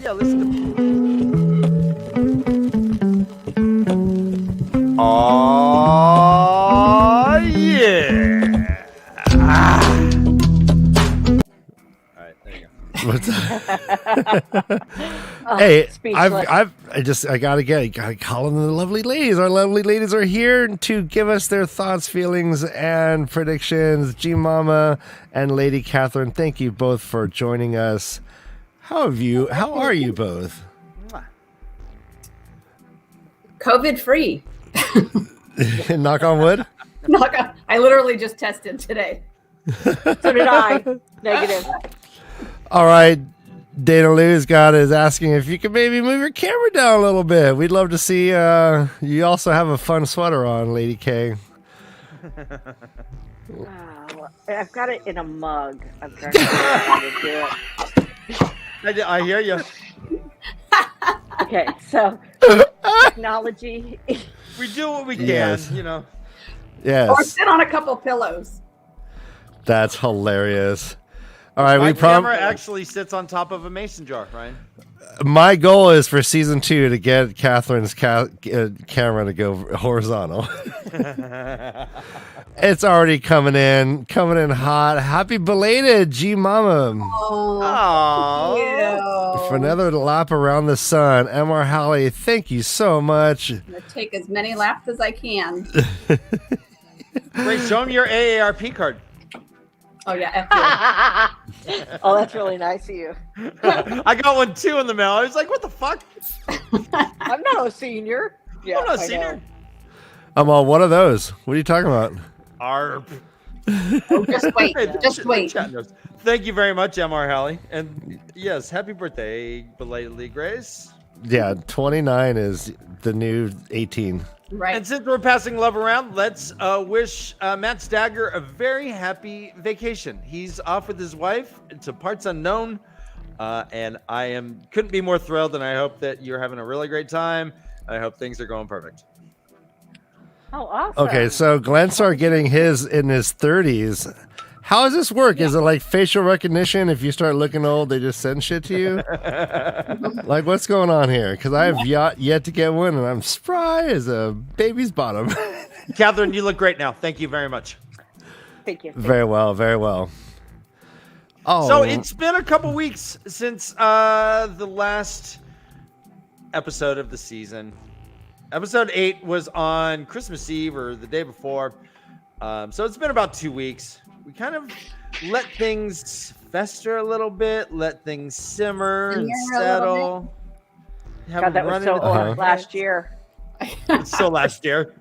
Yeah, listen to. Oh yeah! All right, there you go. What's that? Hey, I gotta call on the lovely ladies. Our lovely ladies are here to give us their thoughts, feelings, and predictions. G Mama and Lady Catherine, thank you both for joining us. How are you both? COVID free. Knock on wood. I literally just tested today. So did I. Negative. All right. Dana Lou's got is asking if you could maybe move your camera down a little bit. We'd love to see you also have a fun sweater on, Lady K. I've got it in a mug. I'm trying to do it. I hear you. Okay, so technology. We do what we can, Yes. you know. Yes. Or sit on a couple pillows. That's hilarious. All right, My camera actually sits on top of a mason jar, Ryan. My goal is for season 2 to get Catherine's camera to go horizontal. It's already coming in hot. Happy belated, G Mama. Oh, For another lap around the sun. MrHowley, thank you so much. I'm going to take as many laps as I can. Great, show me your AARP card. Oh, yeah. Oh, that's really nice of you. I got one too in the mail. I was like, what the fuck? I'm not a senior. Yeah, I'm not a I senior. know. I'm all, what are those? What are you talking about? ARP. Oh, just wait. Just wait. Thank you very much, MrHowley. And yes, happy birthday, belatedly, Grace. Yeah, 29 is the new 18. Right. And since we're passing love around, let's wish MaTsDaGger a very happy vacation. He's off with his wife to parts unknown, and I couldn't be more thrilled. And I hope that you're having a really great time. I hope things are going perfect. Oh, awesome. Okay, so Glenn started getting his in his 30s. How does this work? Is it like facial recognition? If you start looking old, they just send shit to you? Like, what's going on here? Because I have yet to get one, and I'm spry as a baby's bottom. Catherine, you look great now. Thank you very much. Thank you. Very well, very well. Oh, So it's been a couple weeks since the last episode of the season. Episode 8 was on Christmas Eve or the day before. So it's been about 2 weeks. We kind of let things fester a little bit, let things simmer and settle. God, that was so last year. It's so last year.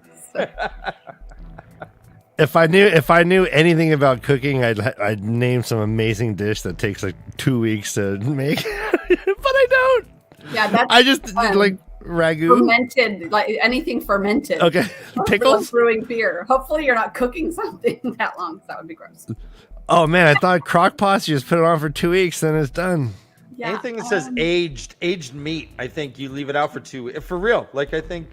If I knew anything about cooking, I'd name some amazing dish that takes like 2 weeks to make, but I don't. Yeah, that's I just like ragu. fermented, like anything fermented. Okay, pickles. Brewing beer. Hopefully, you're not cooking something that long. 'Cause that would be gross. Oh man, I thought crock pots. You just put it on for 2 weeks, then it's done. Yeah, Anything that says aged meat, I think you leave it out for 2 weeks. For real, like I think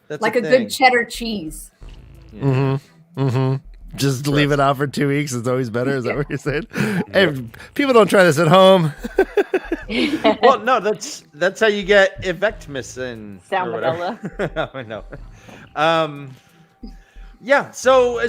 that's like a a thing. good cheddar cheese. Just leave it out for 2 weeks. It's always better. Is that what you're saying? Hey, people don't try this at home. Well, no, that's how you get Evectmus and Salmonella. I know. Yeah. So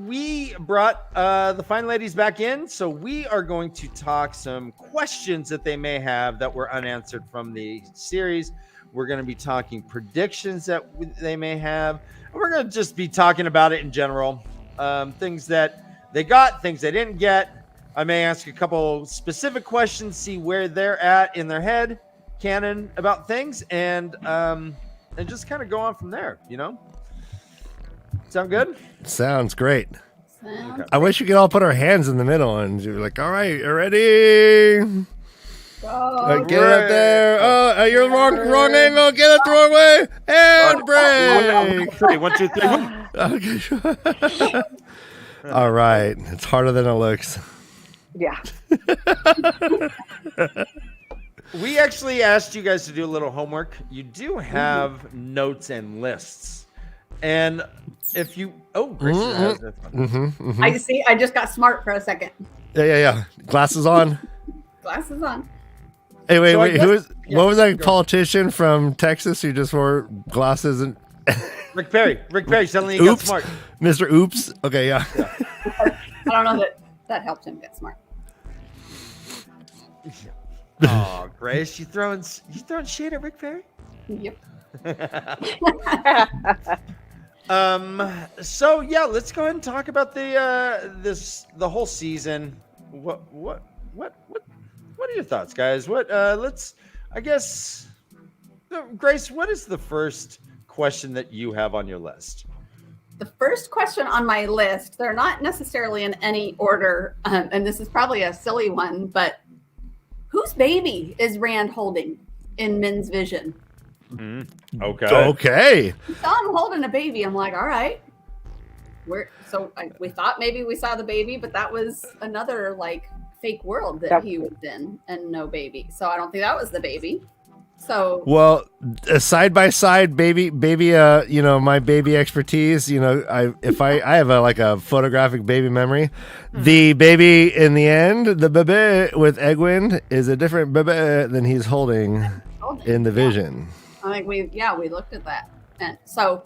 we brought the fine ladies back in. So we are going to talk some questions that they may have that were unanswered from the series. We're going to be talking predictions that they may have. We're going to just be talking about it in general. Things that they got, things they didn't get. I may ask a couple specific questions, see where they're at in their head, canon about things, and just kind of go on from there, you know? Sound good? Sounds great. Okay. I wish we could all put our hands in the middle and you're like, all right, you ready? Get up there. Oh, you're wrong angle. Get it the wrong way. And break. 3, 1, 2, 3. Okay. All right. It's harder than it looks. Yeah. We actually asked you guys to do a little homework. You do have notes and lists. And if you... Oh, Grace has this one. I see. I just got smart for a second. Yeah. Glasses on. Glasses on. Hey, wait, So I wait. guess- What was that go. politician from Texas who just wore glasses and Rick Perry. Rick Perry suddenly he got Oops. smart. Mr. Oops? Okay, yeah. I don't know that helped him get smart. Oh, Grace, you throwing shade at Rick Perry? Yep. So yeah, let's go ahead and talk about the whole season. What are your thoughts, guys? Grace, what is the first question that you have on your list? The first question on my list, they're not necessarily in any order, and this is probably a silly one, but whose baby is Rand holding in Min's vision? Okay. Okay. I saw him holding a baby. I'm like, all right. We thought maybe we saw the baby, but that was another like fake world that he was in and no baby. So I don't think that was the baby. So Well, side by side, baby, my baby expertise. I have a photographic baby memory. The baby in the end, the baby with Egwin, is a different baby than he's holding in the vision. I think we looked at that, and so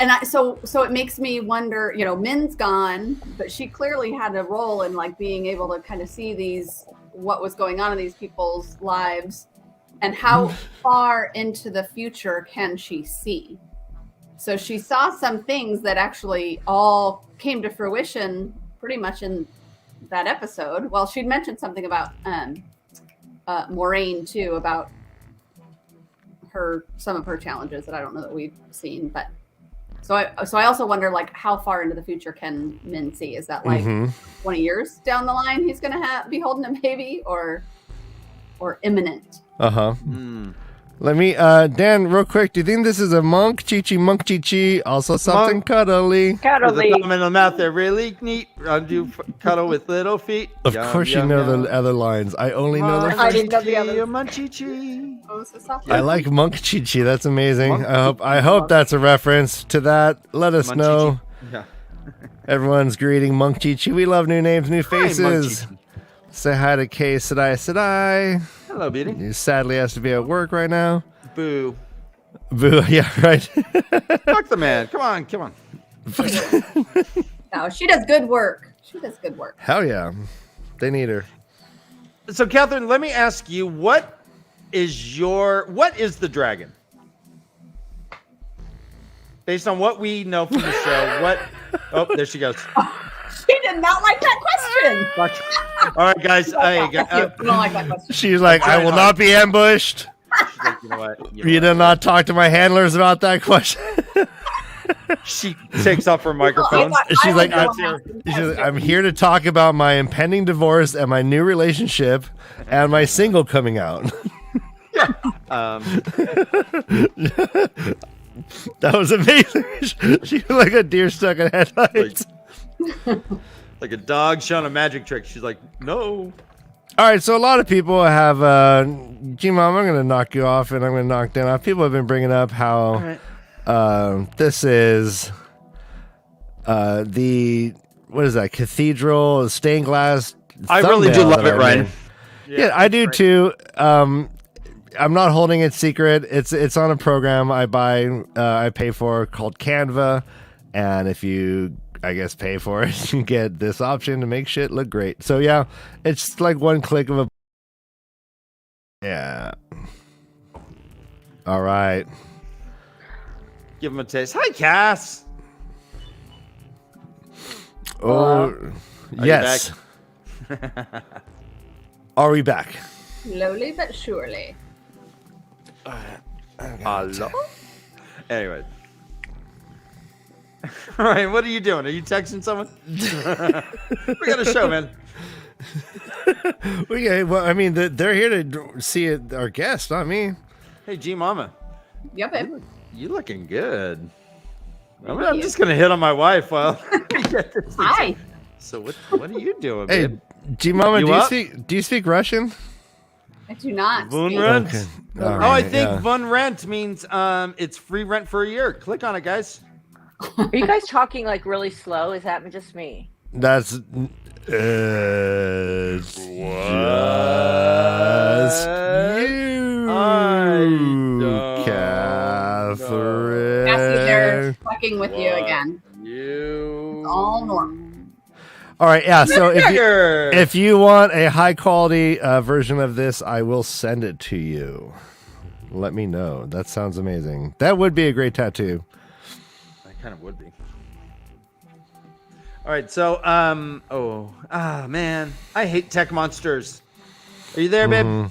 it makes me wonder. Min's gone, but she clearly had a role in like being able to kind of see what was going on in these people's lives, and how far into the future can she see? So she saw some things that actually all came to fruition pretty much in that episode. Well, she'd mentioned something about Moraine too, about some of her challenges that I don't know that we've seen, but so I also wonder like how far into the future can Min see? Is that like 20 years down the line he's gonna be holding a baby, or imminent? Let me, Dan, real quick. Do you think this is a monk chichi? Also something cuddly. With a thumb in the mouth, they're really neat. Do cuddle with little feet. Of course, you know the other lines. I only know the I first. didn't know the other. Munchichi. Oh, so soft. I like monk chichi. That's amazing. Monk I hope that's a reference to that. Let us know. Yeah. Everyone's greeting monk chichi. We love new names, new Hi, faces. Munchichi. Say hi to Kay Sadai. Hello, beauty. He sadly has to be at work right now. Boo. Boo. Yeah, right. Fuck the man. Come on. No, she does good work. Hell yeah. They need her. So, Catherine, let me ask you, what is the dragon? Based on what we know from the show, oh, there she goes. She did not like that question. All right, guys. You don't like that question. She's like, I will not be ambushed. She's like, you know what? You did not talk to my handlers about that question. She takes off her microphone. She's like, I'm here to talk about my impending divorce and my new relationship and my single coming out. That was amazing. She was like a deer stuck in headlights. Like a dog showing a magic trick. She's like, no. All right, so a lot of people have, G-Mom, I'm going to knock you off and I'm going to knock Dan off. People have been bringing up how this is what is that, cathedral, stained glass. I really do love it, Ryan. Yeah, I do too. I'm not holding it secret. It's on a program I pay for called Canva. And if you, I guess, pay for it, you get this option to make shit look great. So yeah, it's like one click of a. Yeah. All right. Give him a taste. Hi, Cass. Oh, yes. Are we back? Slowly but surely. Hello? Anyway. All right, what are you doing? Are you texting someone? We got a show, man. Well, I mean, they're here to see our guest, not me. Hey, G Mama. Yep. You looking good. I'm just gonna hit on my wife while. Hi. So what are you doing, Hey, babe? G Mama, You do you speak Russian? I do not. Von speak. Rent. Okay. Oh, All I right, think yeah. Von Rent means it's free rent for a year. Click on it, guys. Are you guys talking like really slow? Is that just me? That's It's just you, Catherine. Cassie, they're fucking with you again. You. It's all normal. All right, yeah. So MaTsDaGger. if you want a high quality version of this, I will send it to you. Let me know. That sounds amazing. That would be a great tattoo. That kind of would be. All right, so man, I hate tech monsters. Are you there, babe?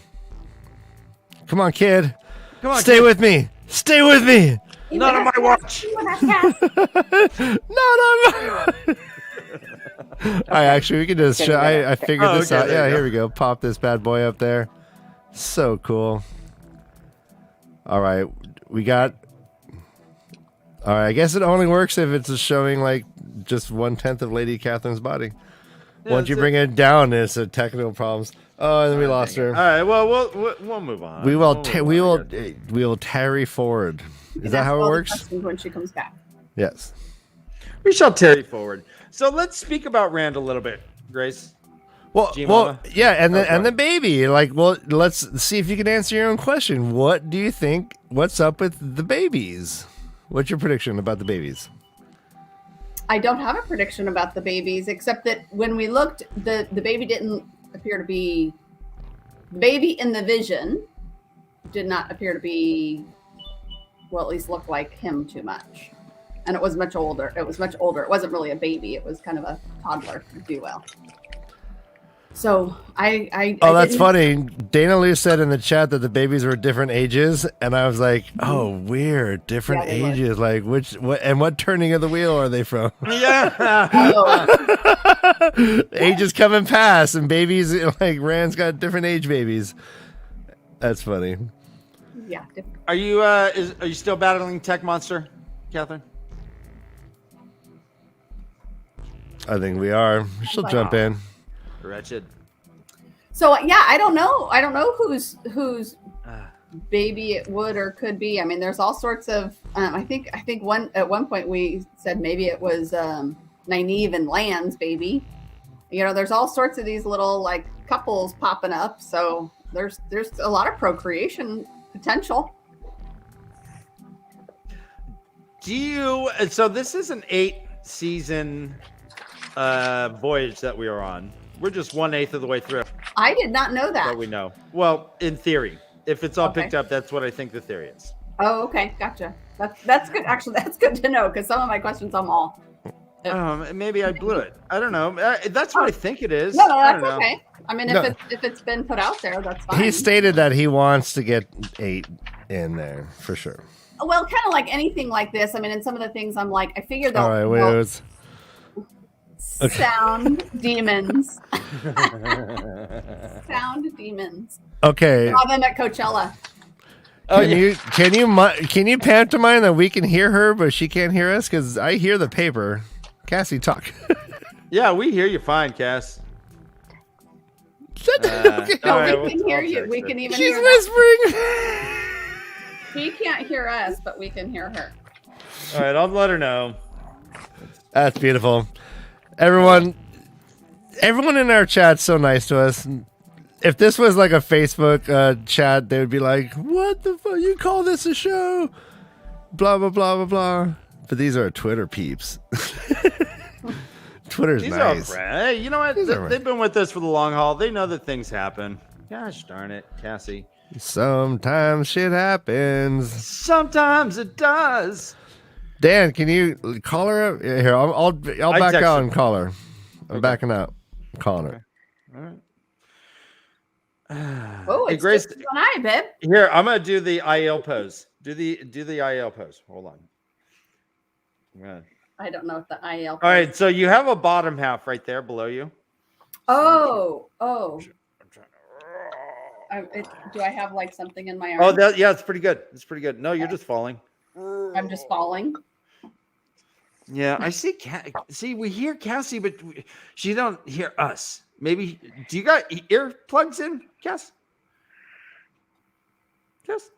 Come on, kid. Come on, stay kid. with me. Stay with me. Not on my watch. Not on my. Actually, we can just show. I figured this out. Yeah, here we go. Pop this bad boy up there. So cool. All right, we got. All right, I guess it only works if it's showing like just 1/10 of Lady Catherine's body. Yeah, once you bring it down, it's a technical problems. Oh, and then we lost her. All right, well, we'll move on. We will tarry forward. Is that how it works? When she comes back. Yes. We shall tarry forward. So let's speak about Rand a little bit, Grace. Well, yeah, and the baby. Like, well, let's see if you can answer your own question. What do you think? What's up with the babies? What's your prediction about the babies? I don't have a prediction about the babies, except that when we looked, the baby didn't appear to be. The baby in the vision did not appear to be. Well, at least look like him too much. And it was much older. It wasn't really a baby. It was kind of a toddler, if you will. So that's funny. Dana Lou said in the chat that the babies were different ages, and I was like, oh, weird, different ages. Like what turning of the wheel are they from? Yeah. Ages come and pass, and babies like Rand's got different age babies. That's funny. Yeah. Are you still battling Tech Monster, Catherine? I think we are. She'll jump in. Wretched. So yeah, I don't know whose baby it would or could be. I mean, there's all sorts of. I think at one point we said maybe it was Nynaeve and Land's baby. You know, there's all sorts of these little like couples popping up. So there's a lot of procreation potential. So this is an 8-season voyage that we are on. We're just 1/8 of the way through. I did not know that. But we know. Well, in theory, if it's all picked up, that's what I think the theory is. Oh, okay, gotcha. That's good. Actually, that's good to know because some of my questions I'm all. Maybe I blew it. I don't know. That's what I think it is. No, that's okay. I mean, if it's been put out there, that's fine. He stated that he wants to get 8 in there for sure. Well, kind of like anything like this. I mean, in some of the things, I'm like, I figure that. All right, wait. Sound demons. Sound demons. Okay. Saw them at Coachella. Can you pantomime that we can hear her, but she can't hear us? Because I hear the paper. Cassie, talk. Yeah, we hear you fine, Cass. We can hear you. We can even. She's hear whispering. She can't hear us, but we can hear her. All right, I'll let her know. That's beautiful. Everyone in our chat's so nice to us. If this was like a Facebook chat, they would be like, "What the fuck? You call this a show?" Blah blah blah blah blah. But these are Twitter peeps. Twitter's These nice. Hey, you know what? They've been with us for the long haul. They know that things happen. Gosh darn it, Cassie. Sometimes shit happens. Sometimes it does. Dan, can you call her up? Here, I'll back out and call her. I'm backing out. I'm calling her. All right. Oh, it's Grace, just an eye, babe. Here, I'm gonna do the IL pose. Do the IL pose. Hold on. Yeah. I don't know what the IL. All right, so you have a bottom half right there below you. Oh. Do I have like something in my arm? Oh, yeah, it's pretty good. It's pretty good. No, you're just falling. I'm just falling. Yeah, I see. See, we hear Cassie, but she don't hear us. Maybe. Do you got earplugs in, Cass? Cass?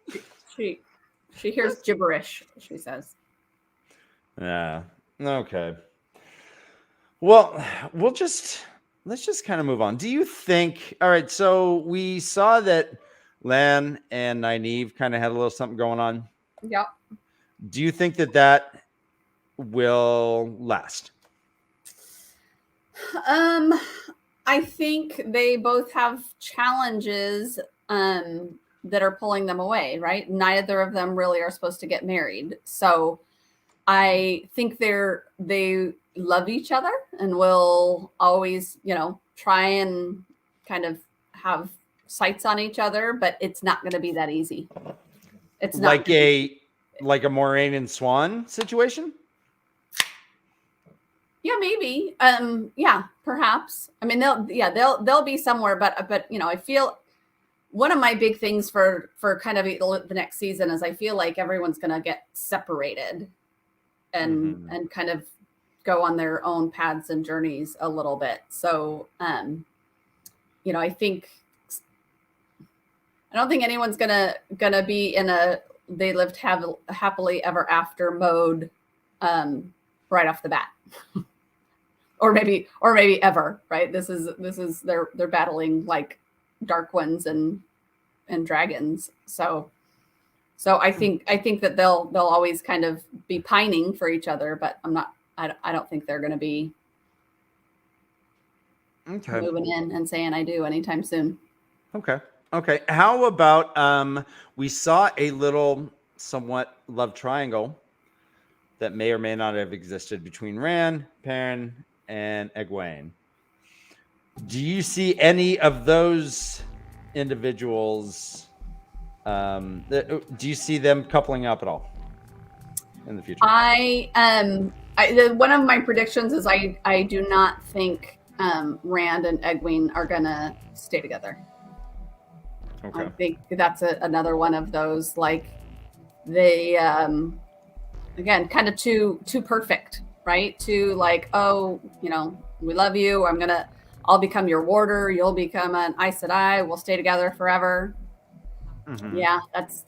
She hears gibberish. She says. Yeah. Okay. Well, let's let's just kind of move on. Do you think? All right, so we saw that Lan and Nynaeve kind of had a little something going on. Yep. Do you think that will last? I think they both have challenges that are pulling them away, right? Neither of them really are supposed to get married. So I think they love each other and will always, try and kind of have sights on each other, but it's not going to be that easy. It's not like a Moraine and Swan situation. Yeah, maybe. Yeah, perhaps. I mean, they'll be somewhere, but I feel one of my big things for kind of the next season is I feel like everyone's going to get separated and kind of go on their own paths and journeys a little bit. So, I don't think anyone's gonna be in a they lived happily ever after mode right off the bat. or maybe ever, right? This is they're battling like dark ones and dragons. So I think that they'll always kind of be pining for each other, but I don't think they're going to be moving in and saying I do anytime soon. Okay. How about we saw a little somewhat love triangle that may or may not have existed between Rand, Perrin, and Egwene. Do you see any of those individuals? Do you see them coupling up at all in the future? One of my predictions is I do not think Rand and Egwene are gonna stay together. Okay. I think that's another one of those, like they again kind of too perfect, right? Too like, oh, we love you. I'll become your warder. You'll become an Aes Sedai. We'll stay together forever. Mm-hmm. Yeah, that's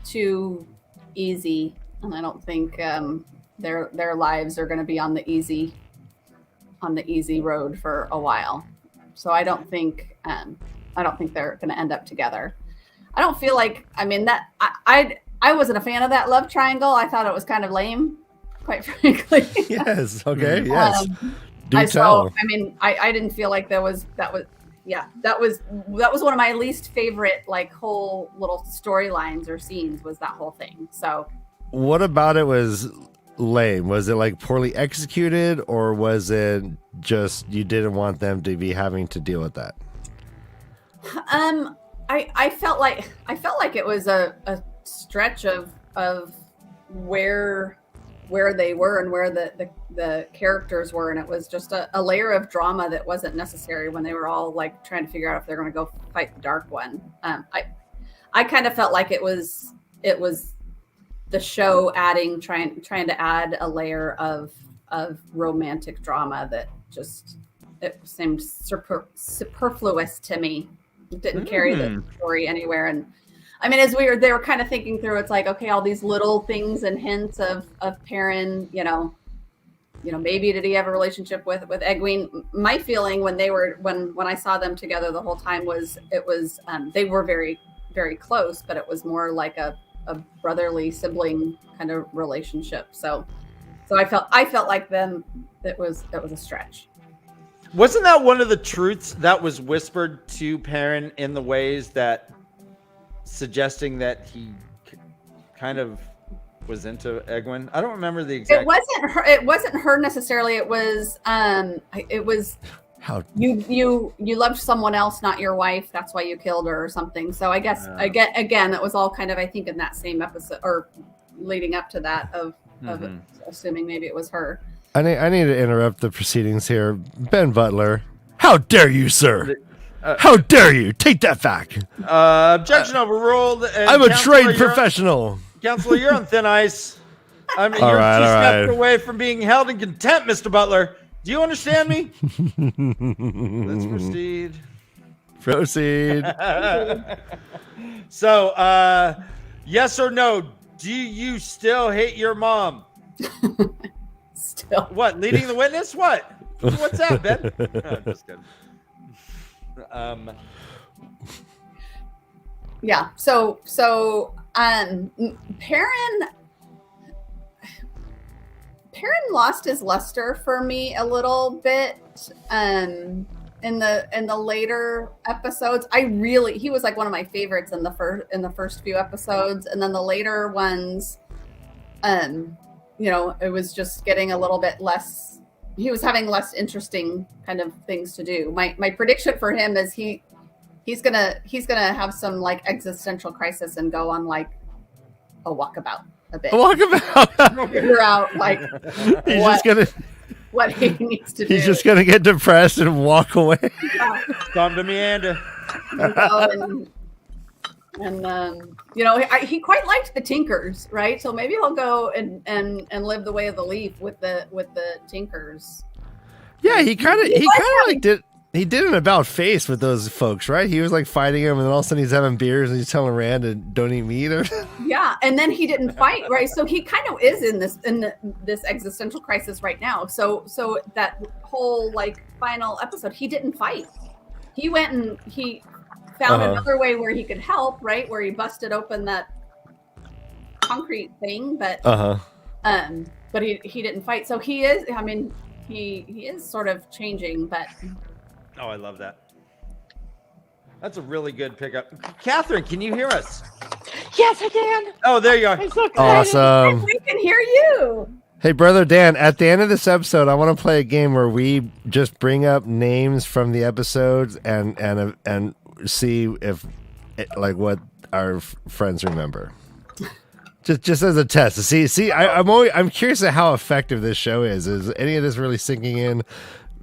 too easy, and I don't think their lives are going to be on the easy road for a while. So I don't think they're going to end up together. I don't feel like, that I wasn't a fan of that love triangle. I thought it was kind of lame, quite frankly. Yes. Okay. Yes. I didn't feel like that was one of my least favorite, like, whole little storylines or scenes, was that whole thing. So what about it was lame? Was it like poorly executed, or was it just you didn't want them to be having to deal with that? I felt like it was a stretch of where they were and where the characters were, and it was just a layer of drama that wasn't necessary when they were all like trying to figure out if they're going to go fight the Dark One. I kind of felt like it was the show trying to add a layer of romantic drama that just, it seemed superfluous to me. It didn't carry the story anywhere. And as they were kind of thinking through, it's like, okay, all these little things and hints of Perrin, maybe did he have a relationship with Egwene? My feeling when I saw them together the whole time was they were very, very close, but it was more like a brotherly sibling kind of relationship. So I felt like it was a stretch. Wasn't that one of the truths that was whispered to Perrin in the ways that suggesting that he kind of was into Egwene? I don't remember the exact. It wasn't her necessarily. It was how you loved someone else, not your wife. That's why you killed her or something. So I guess again, it was all kind of, I think, in that same episode or leading up to that of assuming maybe it was her. I need to interrupt the proceedings here. Ben Butler, how dare you, sir? How dare you? Take that back. Objection overruled. I'm a trained professional. Counselor, you're on thin ice. You're 2 steps away from being held in contempt, Mr. Butler. Do you understand me? Let's proceed. So, yes or no? Do you still hate your mom? Still. What? Leading the witness? What? What's up, Ben? No, just kidding. Yeah. So Perrin lost his luster for me a little bit in the later episodes. He was like one of my favorites in the first few episodes, and then the later ones, it was just getting a little bit less. He was having less interesting kind of things to do. My prediction for him is he's gonna have some like existential crisis and go on like a walkabout a bit. A walkabout. Figure out like what he needs to do. He's just gonna get depressed and walk away. Yeah. Come to me, Andy. He quite liked the Tinkers, right? So maybe he'll go and live the way of the leaf with the Tinkers. Yeah, he kind of like did. He did an about face with those folks, right? He was like fighting them, and then all of a sudden he's having beers and he's telling Rand to don't eat meat. Yeah, and then he didn't fight, right? So he kind of is in this existential crisis right now. So that whole like final episode, he didn't fight. He went and he found another way where he could help, right? Where he busted open that concrete thing, but he didn't fight. So he is. I mean, he is sort of changing, but. Oh, I love that. That's a really good pickup. Catherine, can you hear us? Yes, I can. Oh, there you are. I'm so excited. Awesome. We can hear you. Hey, Brother Dan, at the end of this episode, I want to play a game where we just bring up names from the episodes and see if what our friends remember. Just as a test to see. I'm curious at how effective this show is. Is any of this really sinking in?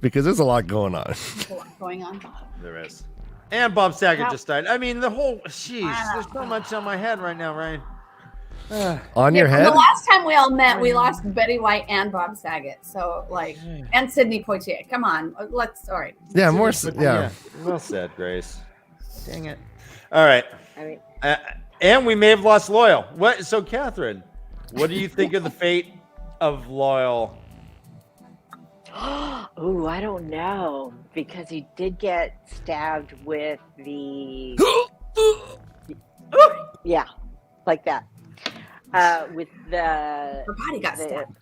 Because there's a lot going on. There's a lot going on. There is. And Bob Saget just died. I mean, there's so much on my head right now, Ryan. On your head? The last time we all met, we lost Betty White and Bob Saget. So, and Sidney Poitier. Come on. All right. Yeah, more. Well said, Grace. Dang it. All right. And we may have lost Loyal. So, Catherine, what do you think of the fate of Loyal? Oh, I don't know, because he did get stabbed with the yeah, like that. With the her body got stabbed.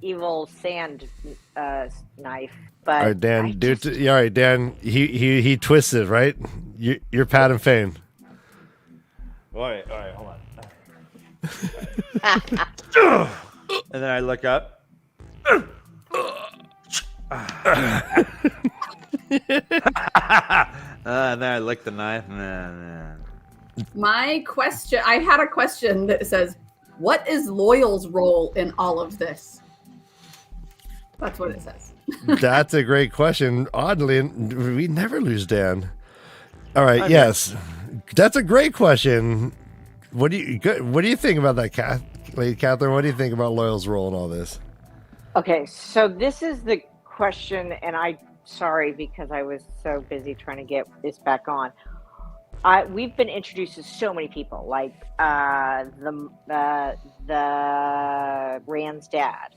Evil sand knife. But all right, Dan. All right, Dan. He twisted, right? You're Patton Fain. All right, hold on. And then I look up. And then I lick the knife. My question, I had a question that says, what is Loyal's role in all of this? That's what it says. That's a great question. Oddly, we never lose Dan. All right, yes. That's a great question. What do you think about that, Lady Catherine? What do you think about Loyal's role in all this? Okay, so this is the question, and sorry because I was so busy trying to get this back on. We've been introduced to so many people, like the Rand's dad,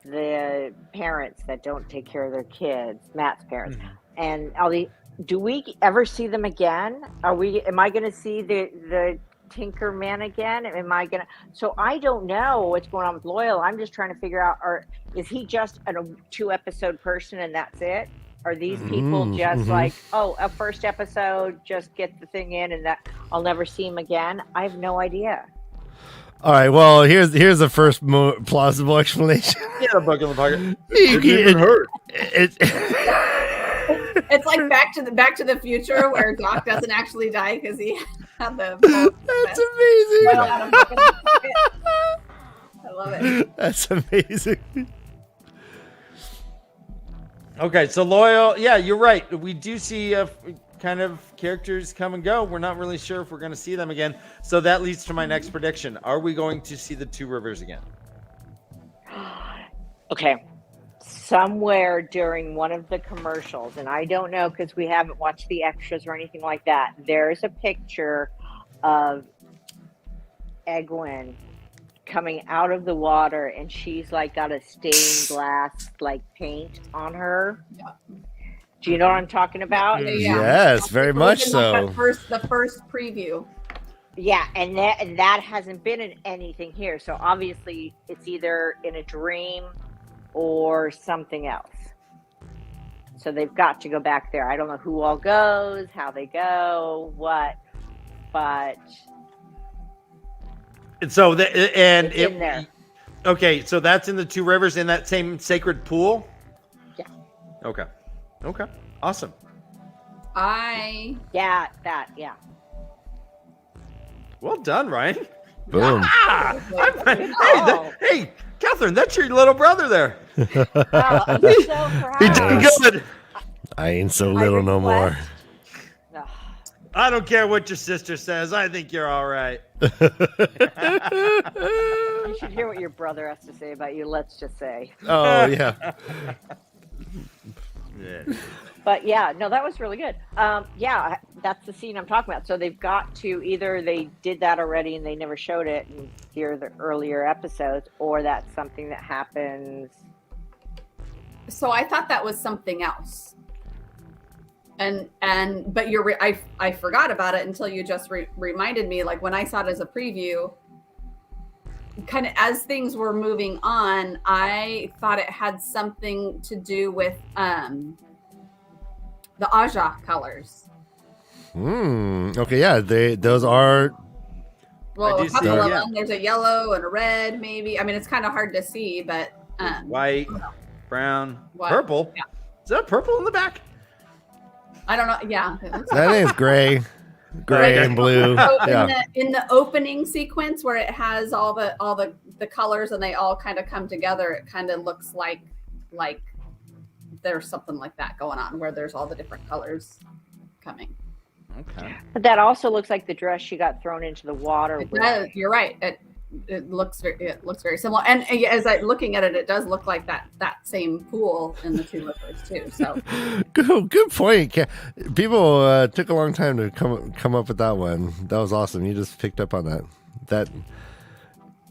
the parents that don't take care of their kids, Matt's parents, and all the. Do we ever see them again? Am I going to see the Tinker Man again? So I don't know what's going on with Loyal. I'm just trying to figure out, is he just a 2-episode person and that's it? Are these people just like, a first episode, just get the thing in and that I'll never see him again? I have no idea. All right, well, here's the first plausible explanation. Get a bug in the pocket. It even hurt. It's like Back to the Future, where Doc doesn't actually die because he had the. That's amazing. I love it. That's amazing. Okay, so Loyal. Yeah, you're right. We do see kind of characters come and go. We're not really sure if we're going to see them again. So that leads to my next prediction. Are we going to see the Two Rivers again? Okay. Somewhere during one of the commercials, and I don't know because we haven't watched the extras or anything like that, there's a picture of Egwene coming out of the water, and she's like got a stained glass like paint on her. Yeah. Do you know what I'm talking about? Yes, very much so. The first preview. Yeah, and that hasn't been in anything here. So obviously it's either in a dream or something else. So they've got to go back there. I don't know who all goes, how they go, what, but And so it's in there. Okay, so that's in the Two Rivers in that same sacred pool? Yeah. Okay. Awesome. Yeah. Well done, Ryan. Boom. Hey, Catherine, that's your little brother there. Oh, I'm so proud. He did good. I ain't so little no more. Ugh. I don't care what your sister says. I think you're all right. You should hear what your brother has to say about you, let's just say. Oh, yeah. Yeah. But yeah, no, that was really good. Yeah, that's the scene I'm talking about. So they've got to either they did that already and they never showed it in here the earlier episodes, or that's something that happens. So I thought that was something else. But I forgot about it until you just reminded me. Like when I saw it as a preview, kind of as things were moving on, I thought it had something to do with the Aja colors. Okay, yeah, those are. Well, a couple of them. There's a yellow and a red, maybe. I mean, it's kind of hard to see, but white, brown, purple. Yeah. Is that purple in the back? I don't know. Yeah, That is gray and blue. So Yeah. in the opening sequence where it has all the colors and they all kind of come together, it kind of looks like there's something like that going on where there's all the different colors coming. Okay. But that also looks like the dress she got thrown into the water It with. does, you're right. It looks very similar. And as I'm looking at it, it does look like that same pool in the Two Rivers too. So Good point. People took a long time to come up with that one. That was awesome. You just picked up on that.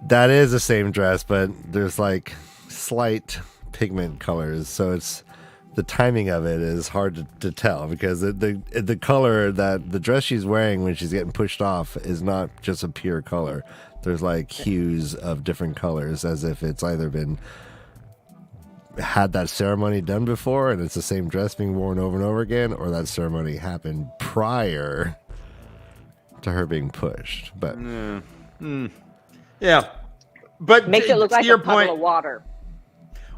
That is the same dress, but there's like slight pigment colors, so it's the timing of it is hard to tell because the color that the dress she's wearing when she's getting pushed off is not just a pure color. There's like hues of different colors as if it's either had that ceremony done before and it's the same dress being worn over and over again, or that ceremony happened prior to her being pushed. But yeah, but Makes it look like your a puddle point, of water.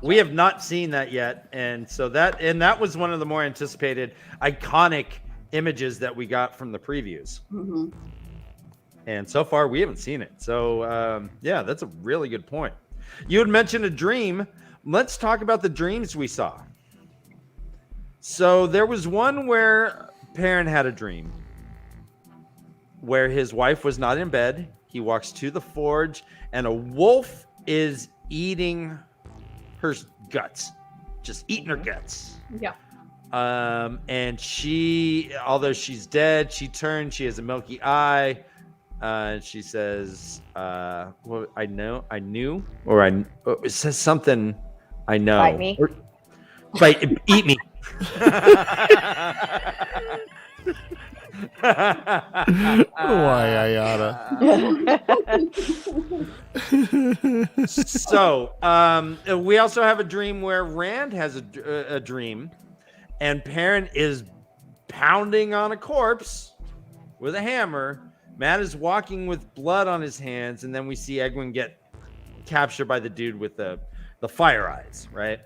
we have not seen that yet, and so that was one of the more anticipated, iconic images that we got from the previews. mm-hmm. And so far, we haven't seen it. So, yeah, that's a really good point. You had mentioned a dream. Let's talk about the dreams we saw. So there was one where Perrin had a dream where his wife was not in bed. He walks to the forge, and a wolf is eating her guts, just eating her guts. Yeah. And she, although she's dead, she turns. She has a milky eye. And she says, well, it says something I know. Bite me. Eat me. why Ayana? So, we also have a dream where Rand has a dream, and Perrin is pounding on a corpse with a hammer. Matt is walking with blood on his hands, and then we see Egwene get captured by the dude with the fire eyes, right?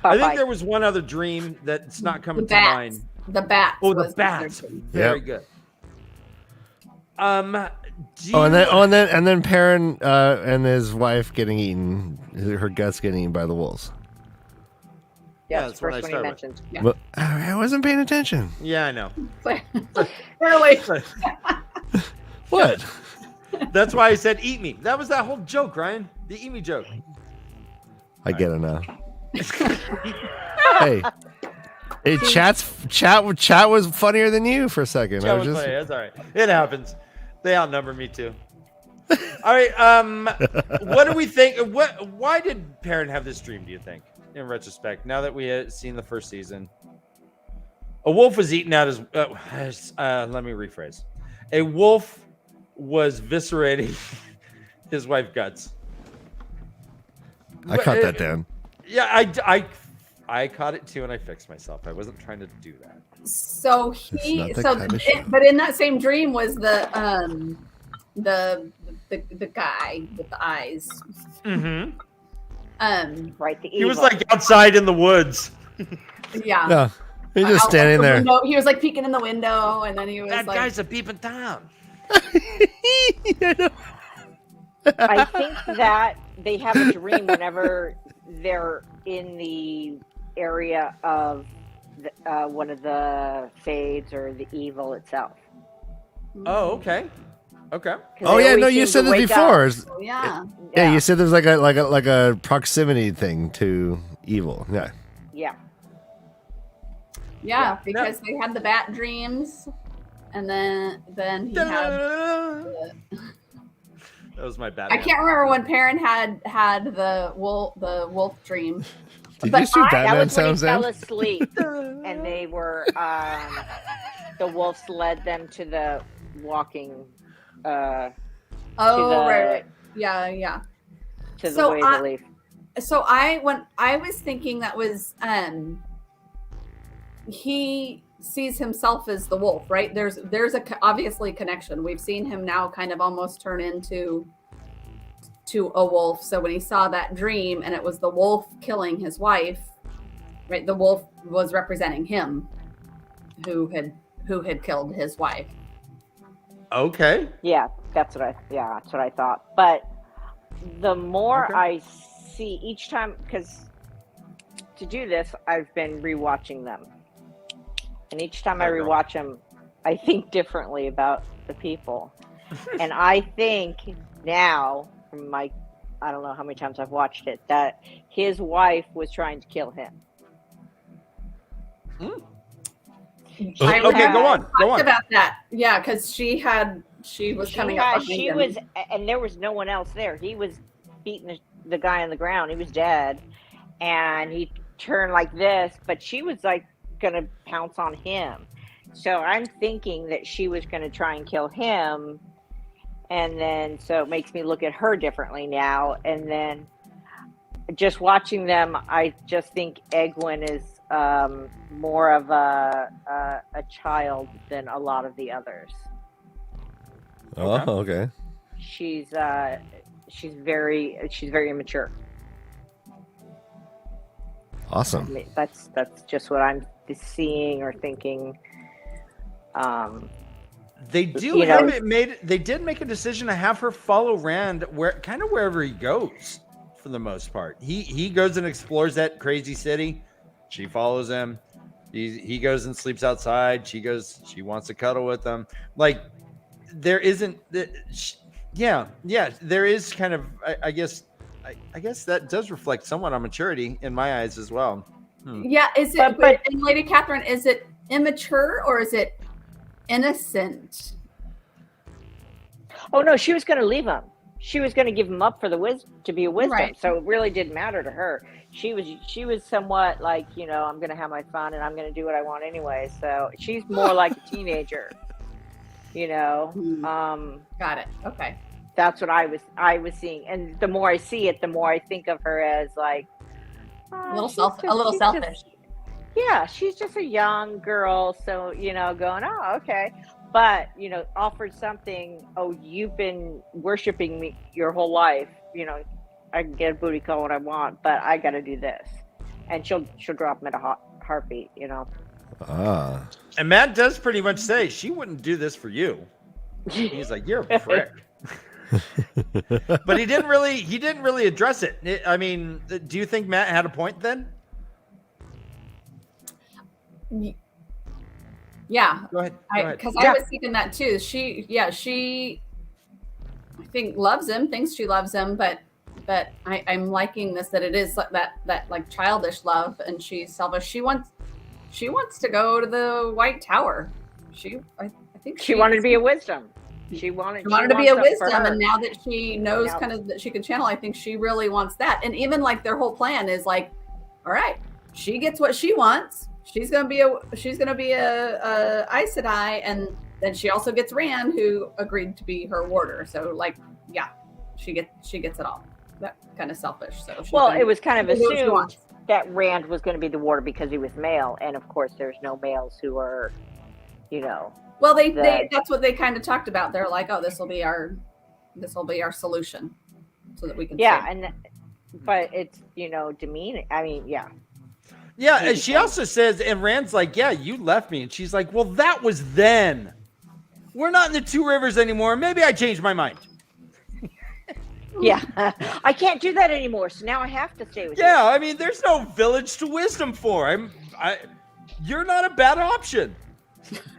I think there was one other dream that's not coming to mind. The bats. Oh, the bats. Very good. And then Perrin and his wife getting eaten, her guts getting eaten by the wolves. Yeah, that's the what I first one you started mentioned. Yeah. But I wasn't paying attention. Yeah, I know. Really? What? That's why I said eat me. That was that whole joke, Ryan. The eat me joke. I get it now. Hey, chat was funnier than you for a second. That's all right. It happens. They outnumber me too. All right. What do we think? Why did Perrin have this dream? Do you think, in retrospect, now that we had seen the first season, a wolf was eaten out his. Let me rephrase. A wolf was viscerating his wife's guts. I caught that down. Yeah, I caught it too, and I fixed myself. I wasn't trying to do that. So but in that same dream was the guy with the eyes. Mm-hmm. Right. He was like outside in the woods. Yeah. No, he's just standing there. Window. He was like peeking in the window, and then he was That like, guy's a peeping Tom. I think that they have a dream whenever they're in the area of one of the fades or the evil itself. Oh, okay. Okay. Oh yeah, no, you said this before. yeah. Yeah, you said there's like a proximity thing to evil. Yeah. Yeah. Yeah, because they had the bat dreams, and then he had. That was my bad. I can't remember when Perrin had the wolf dream. Did you see that Batman was when he sounds then? fell asleep, and they were the wolves led them to the walking. Right. Yeah. To the way of the leaf. So when I was thinking that was he sees himself as the wolf, right? There's obviously connection. We've seen him now kind of almost turn into a wolf. So when he saw that dream and it was the wolf killing his wife, right? The wolf was representing him who had killed his wife. Okay. Yeah, that's what I thought. But the more I see each time, because to do this, I've been rewatching them. And each time I rewatch them, I think differently about the people. And I think now, from I don't know how many times I've watched it, that his wife was trying to kill him. Okay, go on. About that, yeah, because she was coming up. She was, and there was no one else there. He was beating the guy on the ground. He was dead, and he turned like this, but she was like gonna pounce on him. So I'm thinking that she was gonna try and kill him, and then so it makes me look at her differently now. And then just watching them, I just think Egwene is more of a child than a lot of the others. Oh, okay. She's very immature. Awesome. I mean, that's just what I'm seeing or thinking. They did make a decision to have her follow Rand wherever he goes, for the most part. He goes and explores that crazy city. She follows him. He goes and sleeps outside. She wants to cuddle with him. Like, there isn't. There is kind of. I guess that does reflect somewhat on maturity in my eyes as well. Yeah, is it? But in Lady Catherine, is it immature or is it innocent? Oh no, she was going to leave him. She was going to give him up for to be a wisdom. Right. So it really didn't matter to her. She was somewhat like, I'm going to have my fun and I'm going to do what I want anyway. So she's more like a teenager, Got it. Okay. That's what I was seeing. And the more I see it, the more I think of her as like a little selfish. She's just a young girl. So, going, oh, okay. But, offered something, you've been worshiping me your whole life. I can get a booty call when I want, but I got to do this. And she'll drop him at a heartbeat, Ah. And Matt does pretty much say she wouldn't do this for you. He's like, you're a prick. But he didn't really address it. I mean, do you think Matt had a point then? Yeah. Go ahead. Because I was thinking that too. She I think loves him, thinks she loves him, but I'm liking this, that it is that like childish love, and she's selfish. She wants to go to the White Tower. I think she wanted to be a wisdom. She wanted to be a something for wisdom, her. and now that she knows kind of that she can channel, I think she really wants that. And even like their whole plan is like, all right, she gets what she wants. She's gonna be a Aes Sedai, and then she also gets Rand, who agreed to be her warder. So like, yeah, she gets it all. That kind of selfish. So it was kind of assumed that Rand was going to be the warder because he was male, and of course, there's no males who are, Well, they that's what they kind of talked about. They're like, oh, this will be our solution, so that we can. But it's demeaning. I mean, yeah. Yeah, and she also says, and Rand's like, yeah, you left me. And she's like, well, that was then. We're not in the Two Rivers anymore. Maybe I changed my mind. Yeah, I can't do that anymore. So now I have to stay with you. Yeah, I mean, there's no village to wisdom for. You're not a bad option.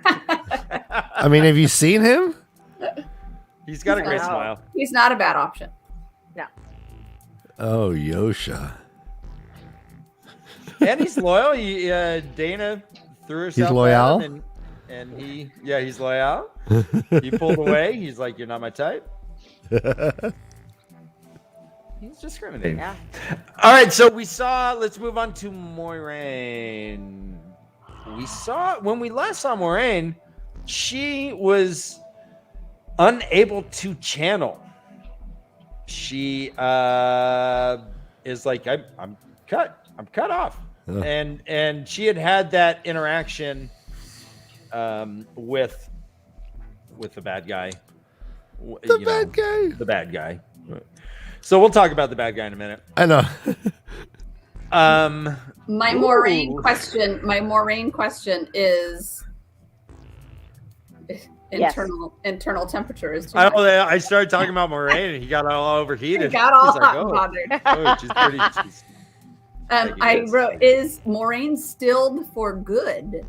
I mean, have you seen him? He's got a great smile. He's not a bad option. No. Oh, Yosha. And he's loyal. Dana threw herself. He's loyal? And he's loyal. He pulled away. He's like, you're not my type. He's discriminating. Yeah. All right, so let's move on to Moraine. When we last saw Moraine, she was unable to channel. She is like, I'm cut off. And she had that interaction with the bad guy. The bad guy. So we'll talk about the bad guy in a minute. I know. My Moraine question is internal temperature is too much. I started talking about Moraine and he got all overheated. He got all hot and bothered. She's pretty. I wrote, is Moraine stilled for good?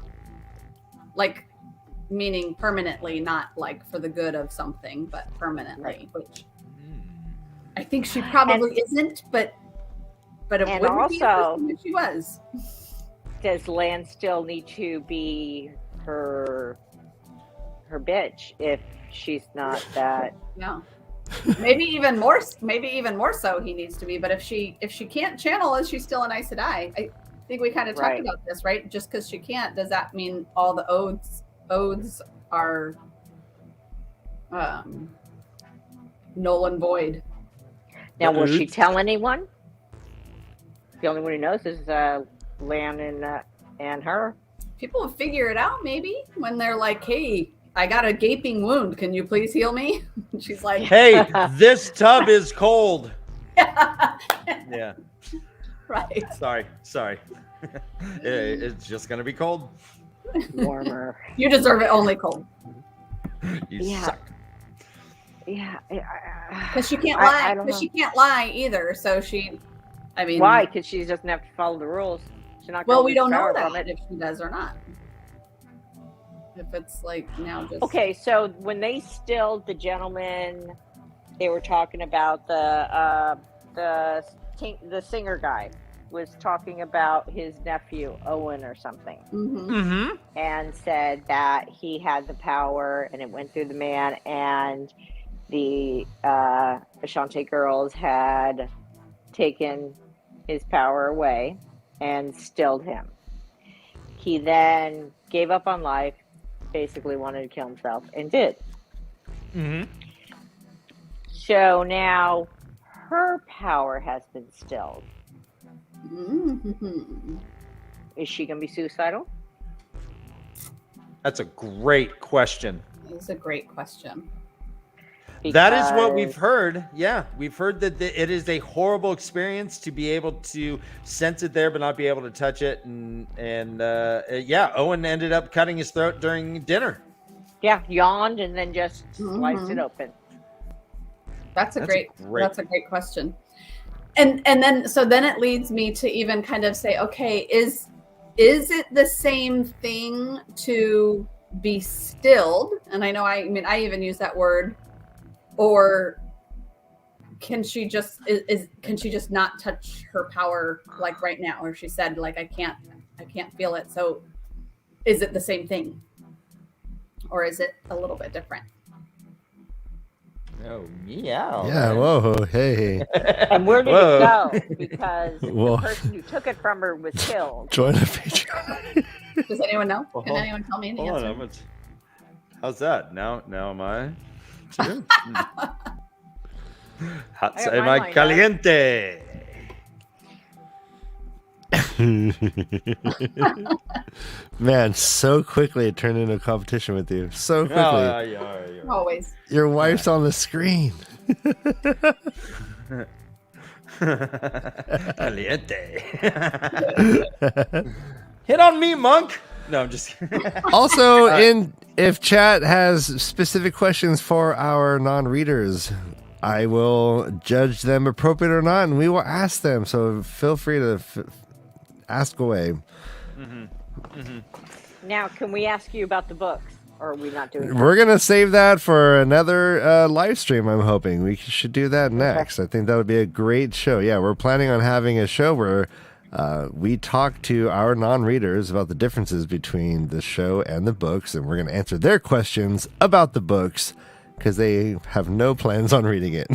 Like, meaning permanently, not like for the good of something, but permanently, which I think she probably isn't, but it and wouldn't also, be if she was. Does Lan still need to be her bitch if she's not that? No. Maybe even more so he needs to be, but if she can't channel, is she still an Aes Sedai? I think we kind of talked about this, right? Just because she can't, does that mean all the oaths are null and void? Now, will she tell anyone? The only one who knows is Lan and her. People will figure it out maybe when they're like, hey, I got a gaping wound. Can you please heal me? She's like, hey, this tub is cold. Yeah. Right. Sorry. It's just going to be cold. Warmer. You deserve it only cold. You suck. Yeah. Because she can't lie. Because she can't lie either. So why? Because she doesn't have to follow the rules. She's not. Well, we don't know that if she does or not. If it's like now just okay. So when they stilled the gentleman, they were talking about the singer guy was talking about his nephew Owen or something, and said that he had the power and it went through the man, and the Ashanti girls had taken his power away and stilled him. He then gave up on life, basically wanted to kill himself, and did. So now her power has been stilled. Is she going to be suicidal? That's a great question. It's a great question. That is what we've heard. Yeah, we've heard that it is a horrible experience to be able to sense it there, but not be able to touch it. And Owen ended up cutting his throat during dinner. Yeah, yawned and then just sliced it open. That's a great question. And then it leads me to even kind of say, okay, is it the same thing to be stilled? And I even use that word. Or can she just not touch her power like right now? Or she said like I can't feel it. So is it the same thing? Or is it a little bit different? Oh, meow. Yeah, whoa, hey. And where did Whoa. it go? Because Whoa. the person who took it from her was killed. Join the Patreon. Does anyone know? Well, Can anyone tell me the Hold answer? on, how's that? Now am I? Too? Hot I got am my I mind caliente? Man, so quickly it turned into a competition with you. So quickly. Yeah. Always. Your wife's on the screen. Caliente. Hit on me, monk. No, I'm just kidding. Also, if chat has specific questions for our non-readers, I will judge them appropriate or not, and we will ask them. So feel free to ask away. Now, can we ask you about the books? Or are we not doing that? We're gonna save that for another live stream. I'm hoping we should do that next. I think that would be a great show. Yeah, we're planning on having a show where we talk to our non-readers about the differences between the show and the books, and we're going to answer their questions about the books because they have no plans on reading it.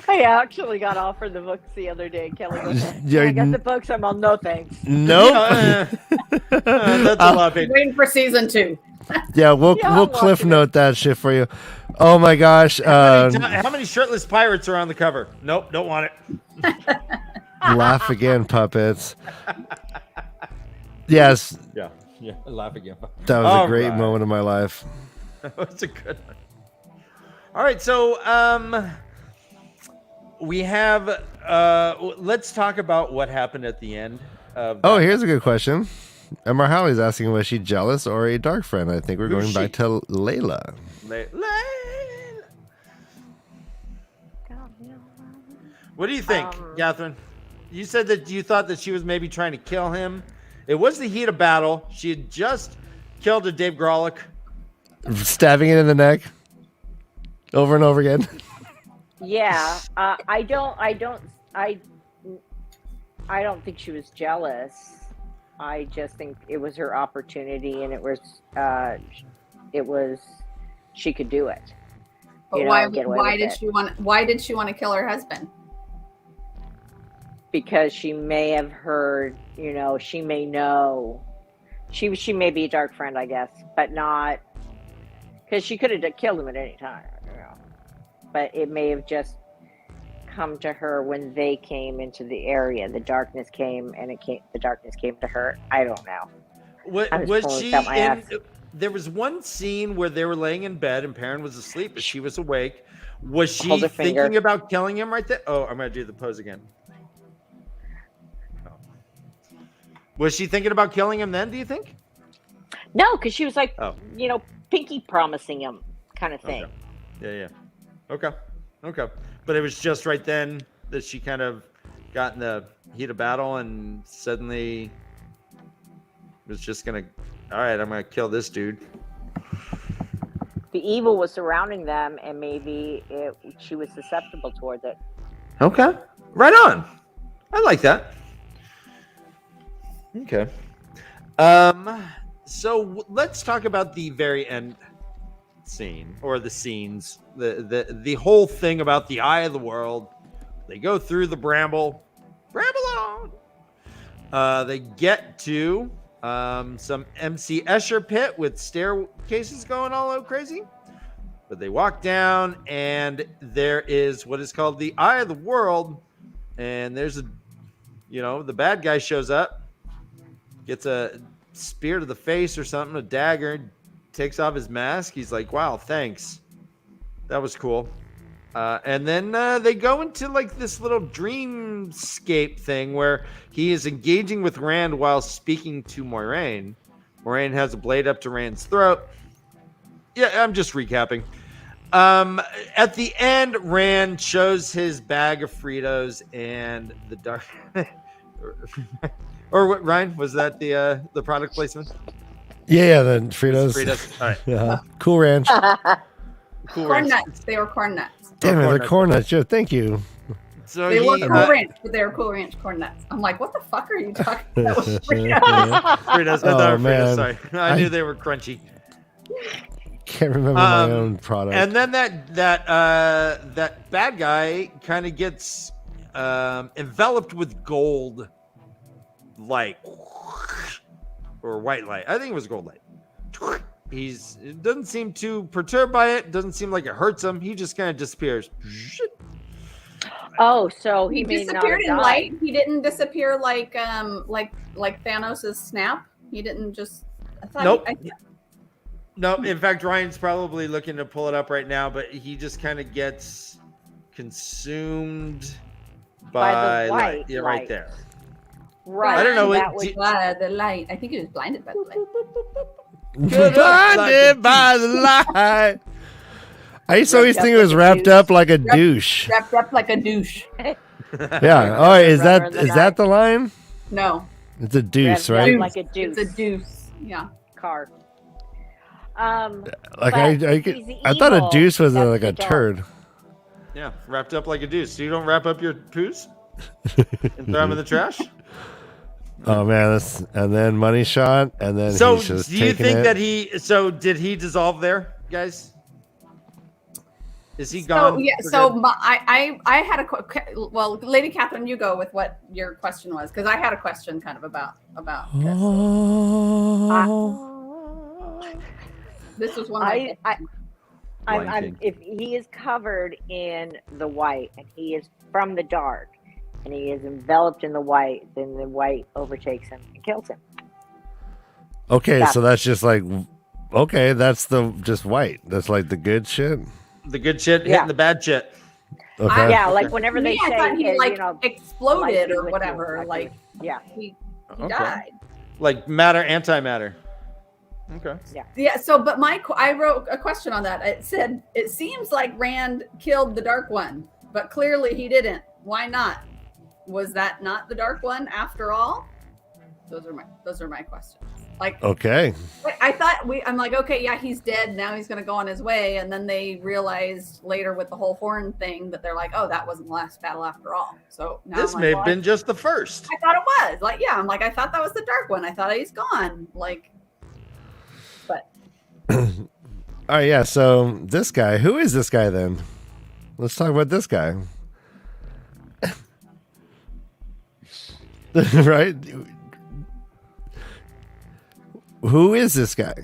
I actually got offered the books the other day. Kelly goes, I got the books. I'm all, no thanks. Nope. That's a lot. Waiting for season 2. Yeah, we'll cliff note that shit for you. Oh my gosh. How many shirtless pirates are on the cover? Nope, don't want it. Laugh again, puppets. Yes. Yeah, laugh again. That was a great moment of my life. That was a good one. All right, so we have let's talk about what happened at the end of Here's a good question. MrHowley's asking, was she jealous or a dark friend? I think we're going back to Layla. What do you think, Catherine? You said that you thought that she was maybe trying to kill him. It was the heat of battle. She had just killed a Dave Grolic. Stabbing it in the neck over and over again. Yeah, I don't think she was jealous. I just think it was her opportunity, and it was she could do it. But why did she want to kill her husband? Because she may have heard, she may know. She may be a dark friend, I guess, but not because she could have killed him at any time. But it may have just come to her when they came into the area. The darkness came, and the darkness came to her. I don't know. Was she in? There was one scene where they were laying in bed and Perrin was asleep, but she was awake. Was she thinking about killing him right there? Oh, I'm gonna do the pose again. Was she thinking about killing him then, do you think? No, because she was like, pinky promising him kind of thing. Okay. Yeah. Okay. But it was just right then that she kind of got in the heat of battle and suddenly was just going to, all right, I'm going to kill this dude. The evil was surrounding them, and maybe she was susceptible towards it. Okay. Right on. I like that. Okay. So let's talk about the very end scene, or the scenes, the whole thing about the eye of the world. They go through the bramble on. They get to some MC Escher pit with staircases going all out crazy. But they walk down, and there is what is called the eye of the world, and there's the bad guy shows up. Gets a spear to the face or something, a dagger, takes off his mask. He's like, wow, thanks. That was cool. And then they go into like this little dreamscape thing where he is engaging with Rand while speaking to Moraine. Moraine has a blade up to Rand's throat. Yeah, I'm just recapping. At the end, Rand shows his bag of Fritos and the dark... Or what, Ryan? Was that the product placement? Yeah, the Fritos. All right. Yeah. Cool Ranch. Corn nuts. They were corn nuts. Damn it, they're corn nuts. Yeah, thank you. So they were Cool Ranch, but they were Cool Ranch corn nuts. I'm like, what the fuck are you talking about? That was Fritos. Fritos. Sorry. I knew they were crunchy. can't remember my own product. And then that bad guy kind of gets enveloped with gold light or white light. I think it was gold light. It doesn't seem too perturbed by it. Doesn't seem like it hurts him. He just kind of disappears. Oh, so he disappeared in light. He didn't disappear like Thanos' snap. He didn't just. Nope. Nope. In fact, Ryan's probably looking to pull it up right now, but he just kind of gets consumed by the light. Yeah, right light. there. Right. I don't know. By the light. I think he was blinded by the light. Blinded by the light. I used to always think it was wrapped up like a douche. Wrapped up like a douche. Yeah. Oh, is that the line? No. It's a deuce, right? Like a deuce. It's a deuce. Yeah. Car. Like I thought a deuce was like a turd. Yeah, wrapped up like a deuce. So you don't wrap up your poos and throw them in the trash? Oh man, and then money shot, and then so he's just do you think it. that did he dissolve there, guys? Is he gone? So yeah, so I had a well, Lady Catherine, you go with what your question was, because I had a question kind of about this was one of my if he is covered in the white and he is from the dark and he is enveloped in the white, then the white overtakes him and kills him. Okay, so that's just like that's just white. That's like the good shit. The good shit hitting the bad shit. Okay. Like whenever they say thought he exploded or with whatever, you, like he died. Like matter, antimatter. Okay. Yeah. So, but I wrote a question on that. It said it seems like Rand killed the Dark One, but clearly he didn't. Why not? Was that not the Dark One after all? Those are my questions. Like, okay. I thought I'm like, okay, yeah, he's dead. Now he's going to go on his way. And then they realized later with the whole horn thing that they're like, oh, that wasn't the last battle after all. So now this may have been just the first. I thought it was like, yeah, I'm like, I thought that was the Dark One. I thought he's gone. Like, but. All right. Yeah. So this guy, who is this guy then? Let's talk about this guy. Right. Who is this guy?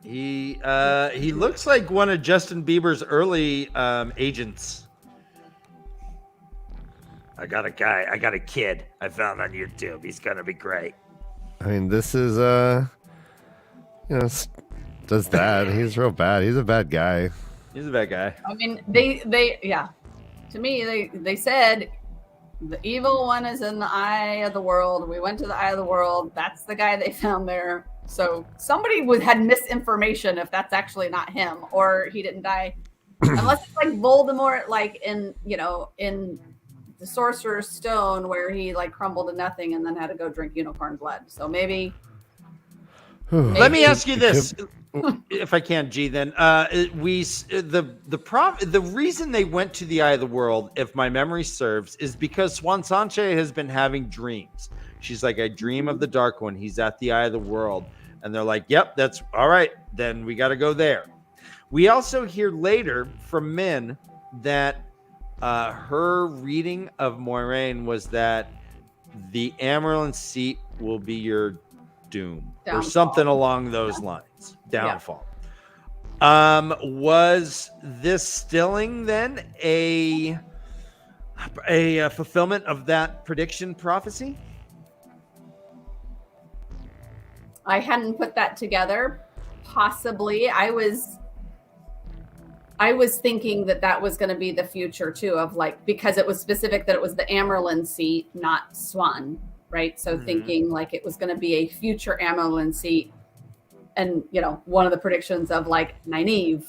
He looks like one of Justin Bieber's early agents. I got a kid I found on YouTube. He's gonna be great. I mean, this is does that. He's real bad. He's a bad guy. He's a bad guy. I mean, they to me they said the evil one is in the eye of the world. We went to the eye of the world. That's the guy they found there. So somebody had misinformation if that's actually not him, or he didn't die, unless it's like Voldemort, like in the Sorcerer's Stone, where he like crumbled to nothing and then had to go drink unicorn blood. So maybe. Let me ask you this, if I can, G. Then the reason they went to the Eye of the World, if my memory serves, is because Swan Sanche has been having dreams. She's like, I dream of the Dark One. He's at the Eye of the World, and they're like, yep, that's all right. Then we got to go there. We also hear later from Min that her reading of Moraine was that the Amaryllis seat will be your doom. Downfall. Or something along those lines. Downfall. Yeah. Was this stilling then a fulfillment of that prediction prophecy? I hadn't put that together. Possibly. I was thinking that was going to be the future too, of like, because it was specific that it was the Amaryllis seat, not Swan. Right. So thinking like it was going to be a future Amaryllis seat. And, one of the predictions of like Nynaeve,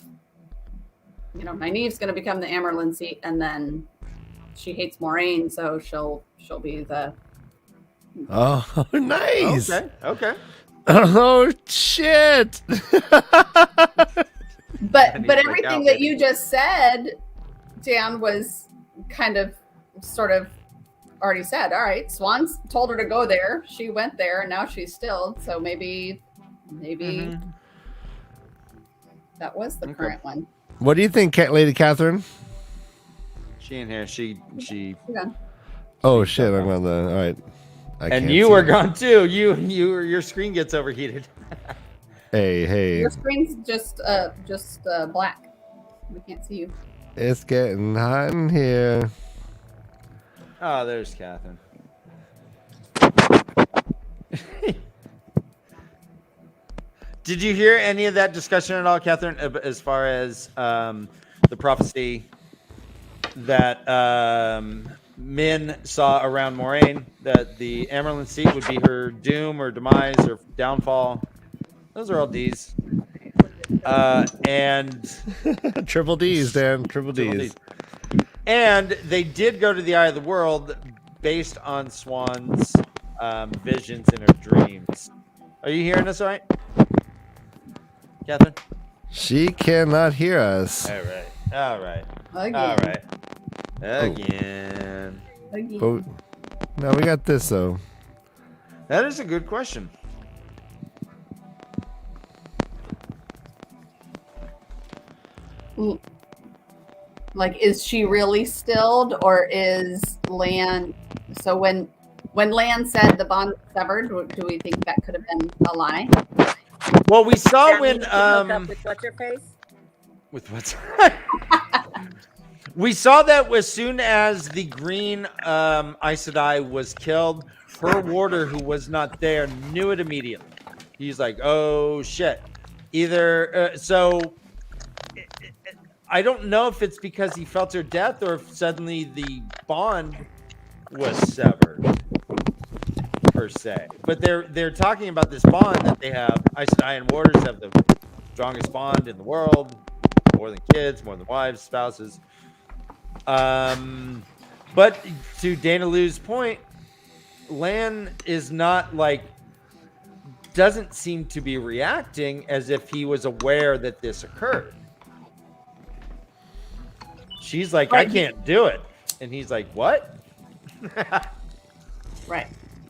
Nynaeve's going to become the Amaryllis seat, and then she hates Moraine. So she'll be the. Oh, nice. Okay. Oh, shit. But everything that you just said, Dan, was kind of sort of already said, all right, Swan's told her to go there. She went there, and now she's stilled. So maybe that was the current one. What do you think, Lady Catherine? She in here. She. Oh shit! I'm on the. All right. And you were gone too. Your screen gets overheated. Hey. Your screen's just black. We can't see you. It's getting hot in here. Oh, there's Catherine. Did you hear any of that discussion at all, Catherine, as far as the prophecy that Min saw around Moraine, that the Amarylline seat would be her doom or demise or downfall? Those are all D's. And triple D's, Dan. Triple D's. And they did go to the Eye of the World based on Swan's visions in her dreams. Are you hearing us all right, Catherine? She cannot hear us. All right. Again. But, no, we got this, though. That is a good question. Like, is she really stilled, or is Lan? So when Lan said the bond was severed, do we think that could have been a lie? Well, we saw when with what's her face? With what's we saw that as soon as the green Aes Sedai was killed, her warder, who was not there, knew it immediately. He's like, "Oh shit!" Either I don't know if it's because he felt her death or if suddenly the bond was severed per se. But they're talking about this bond that they have. Aes Sedai and warders have the strongest bond in the world, more than kids, more than wives, spouses. But to Dana Lou's point, Lan is not doesn't seem to be reacting as if he was aware that this occurred. She's like, I can't do it. And he's like, what? Right.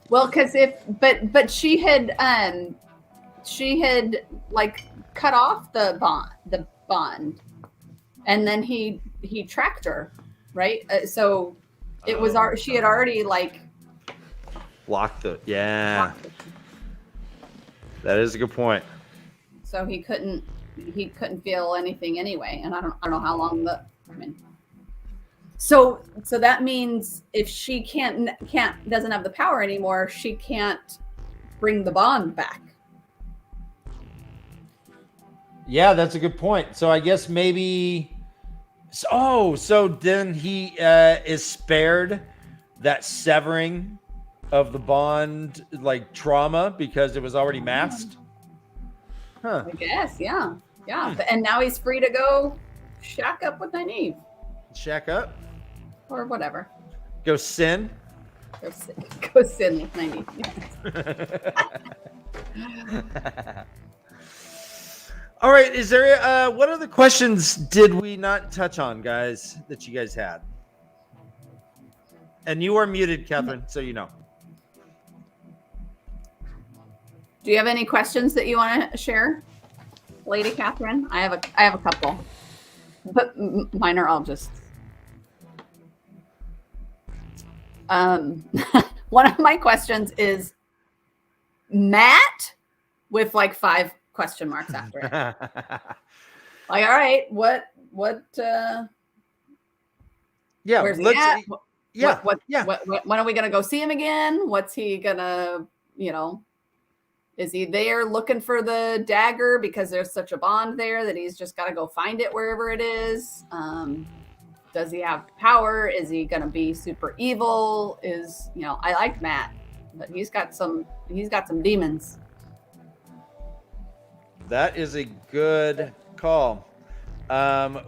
Well, because but she had cut off the bond, and then he tracked her, right? So it was she had already blocked the That is a good point. So he couldn't feel anything anyway, and I don't know how long So that means if she doesn't have the power anymore, she can't bring the bond back. Yeah, that's a good point. So I guess maybe. So then he is spared that severing of the bond trauma because it was already masked. Huh. I guess, yeah. And now he's free to go shack up with Nynaeve. Shack up? Or whatever. Go sin? Go sin with Nynaeve. All right, is there what other questions did we not touch on, guys, that you guys had? And you are muted, Catherine, so you know. Do you have any questions that you want to share, Lady Catherine? I have a couple, but mine are all just. One of my questions is Matt with 5 question marks after it. All right, what? Yeah, where's he at? When are we gonna go see him again? What's he gonna? Is he there looking for the dagger because there's such a bond there that he's just got to go find it wherever it is? Does he have power? Is he going to be super evil? I like Matt, but he's got some demons. That is a good call.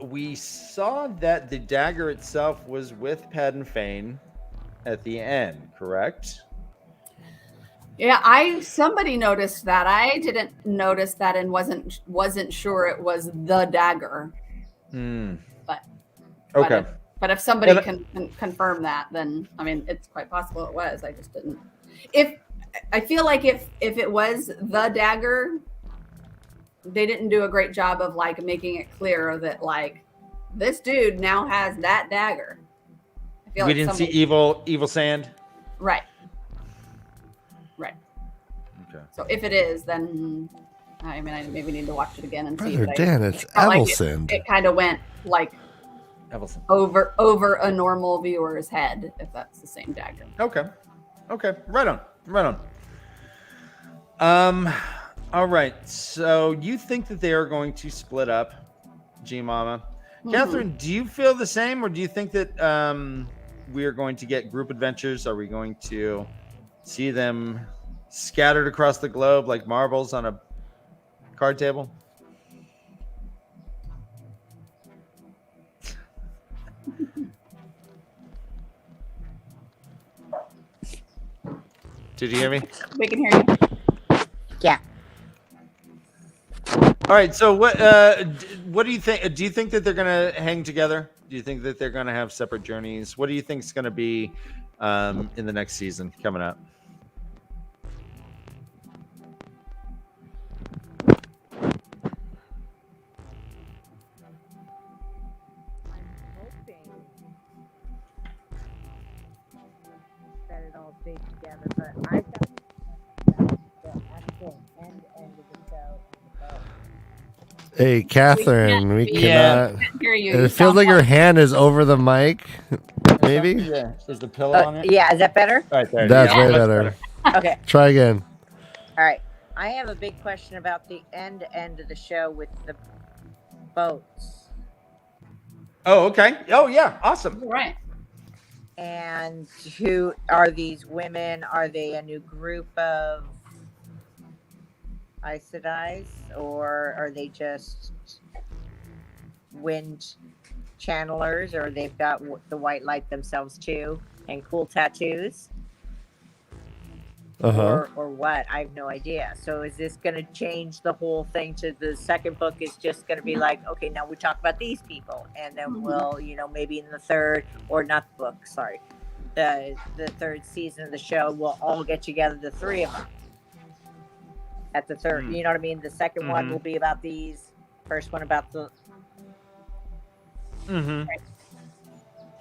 We saw that the dagger itself was with Patton Fain at the end, correct? Yeah, somebody noticed that. I didn't notice that and wasn't sure it was the dagger. But okay. But if somebody can confirm that, then I mean, it's quite possible it was. I just didn't. If I feel like if it was the dagger, they didn't do a great job of like making it clear that like this dude now has that dagger. I feel we like didn't see evil sand. Right. Okay. So if it is, then I mean, I maybe need to watch it again and see. Brother Dan, it's Evelyn. It kind of went like over a normal viewer's head, if that's the same dagger. Okay. Right on. All right. So you think that they are going to split up, G Mama? Catherine, do you feel the same, or do you think that we are going to get group adventures? Are we going to see them scattered across the globe like marbles on a card table? Did you hear me? We can hear you. Yeah. All right. So what do you think? Do you think that they're going to hang together? Do you think that they're going to have separate journeys? What do you think is going to be in the next season coming up? Together, but I got the actual end of the show. Hey, Catherine, we cannot hear you. It feels like your hand is over the mic. Maybe? Yeah. Is the pillow on it? Yeah, is that better? All right, there. That's way better. Okay. Try again. All right. I have a big question about the end of the show with the boats. Oh, okay. Oh, yeah. Awesome. Right. And who are these women? Are they a new group of Aes Sedais, or are they just wind channelers, or they've got the white light themselves too and cool tattoos? Or what? I have no idea. So is this going to change the whole thing to the second book? Is just going to be like, okay, now we talk about these people, and then we'll, maybe in the third, or not the book, sorry, the third season of the show, we'll all get together, the three of them at the third. You know what I mean? The second one will be about these. First one about the. Right.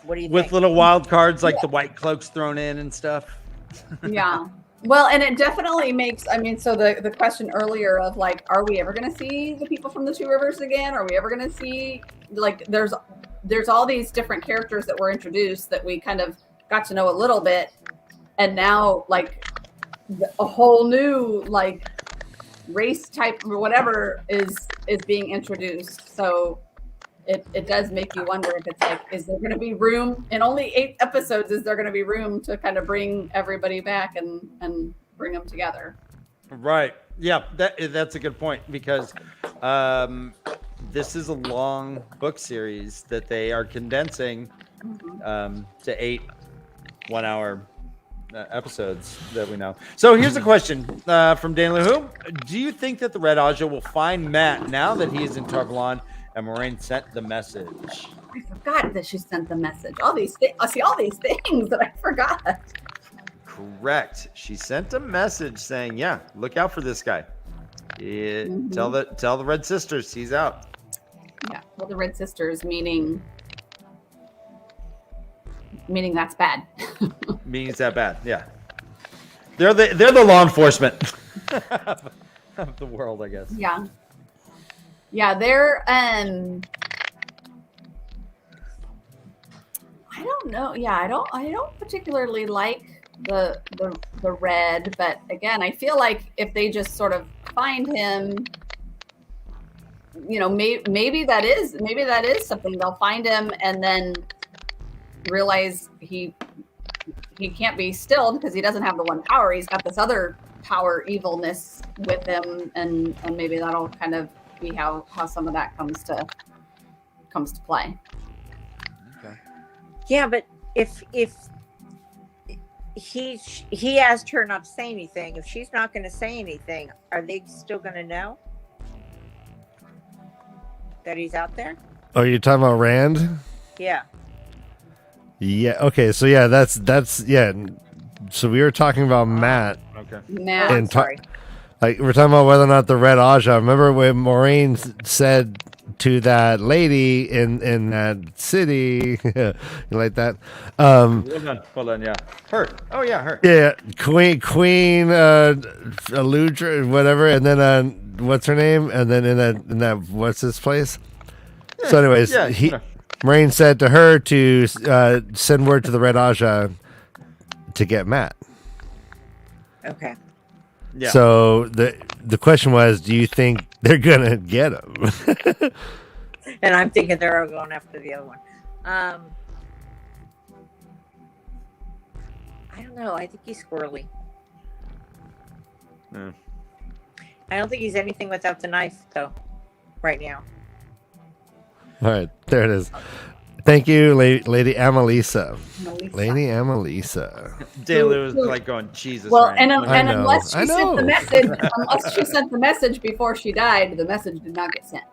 What do you think? With little wild cards like the white cloaks thrown in and stuff. Yeah. Well, and it definitely makes, I mean, so the question earlier of like, are we ever going to see the people from the Two Rivers again? Are we ever going to see, like, there's all these different characters that were introduced that we kind of got to know a little bit. And now, like, a whole new, like, race type or whatever is being introduced. So it does make you wonder if it's like, is there going to be room in only 8 episodes? Is there going to be room to kind of bring everybody back and bring them together? Right. Yeah, that's a good point, because this is a long book series that they are condensing to 8 1-hour episodes that we know. So here's a question from Dan Lahu. Do you think that the Red Aja will find Matt now that he is in Tarvalon and Moraine sent the message? I forgot that she sent the message. All these things. I see all these things that I forgot. Correct. She sent a message saying, "Yeah, look out for this guy. Tell the Red Sisters he's out." Yeah. Well, the Red Sisters meaning that's bad. Means that bad. Yeah. They're the law enforcement of the world, I guess. Yeah. Yeah, they're I don't know. Yeah, I don't particularly like the red, but again, I feel like if they just sort of find him, maybe that is something. They'll find him and then realize he can't be stilled because he doesn't have the one power. He's got this other power evilness with him, and maybe that'll kind of be how some of that comes to play. Okay. Yeah, but if he asked her not to say anything, if she's not going to say anything, are they still going to know that he's out there? Oh, you're talking about Rand? Yeah. Yeah. Okay. So yeah, that's yeah. So we were talking about Matt. Okay. Matt. And Sorry. Like we're talking about whether or not the red Aja. Remember when Moraine said to that lady in that city, you like that? Hold on, yeah. Her. Oh yeah, her. Yeah, Queen Aludra, whatever, and then what's her name? And then in that what's his place? So anyways, Moraine said to her to send word to the red Aja to get Matt. Okay. Yeah. So the question was, do you think they're gonna get him? And I'm thinking they're going after the other one. I don't know. I think he's squirrely. Yeah. I don't think he's anything without the knife, though. Right now. All right, there it is. Thank you, Lady Amelisa. Lady Amelisa. Daly was like going, Jesus. Well, Ryan. and unless she sent the message before she died, the message did not get sent.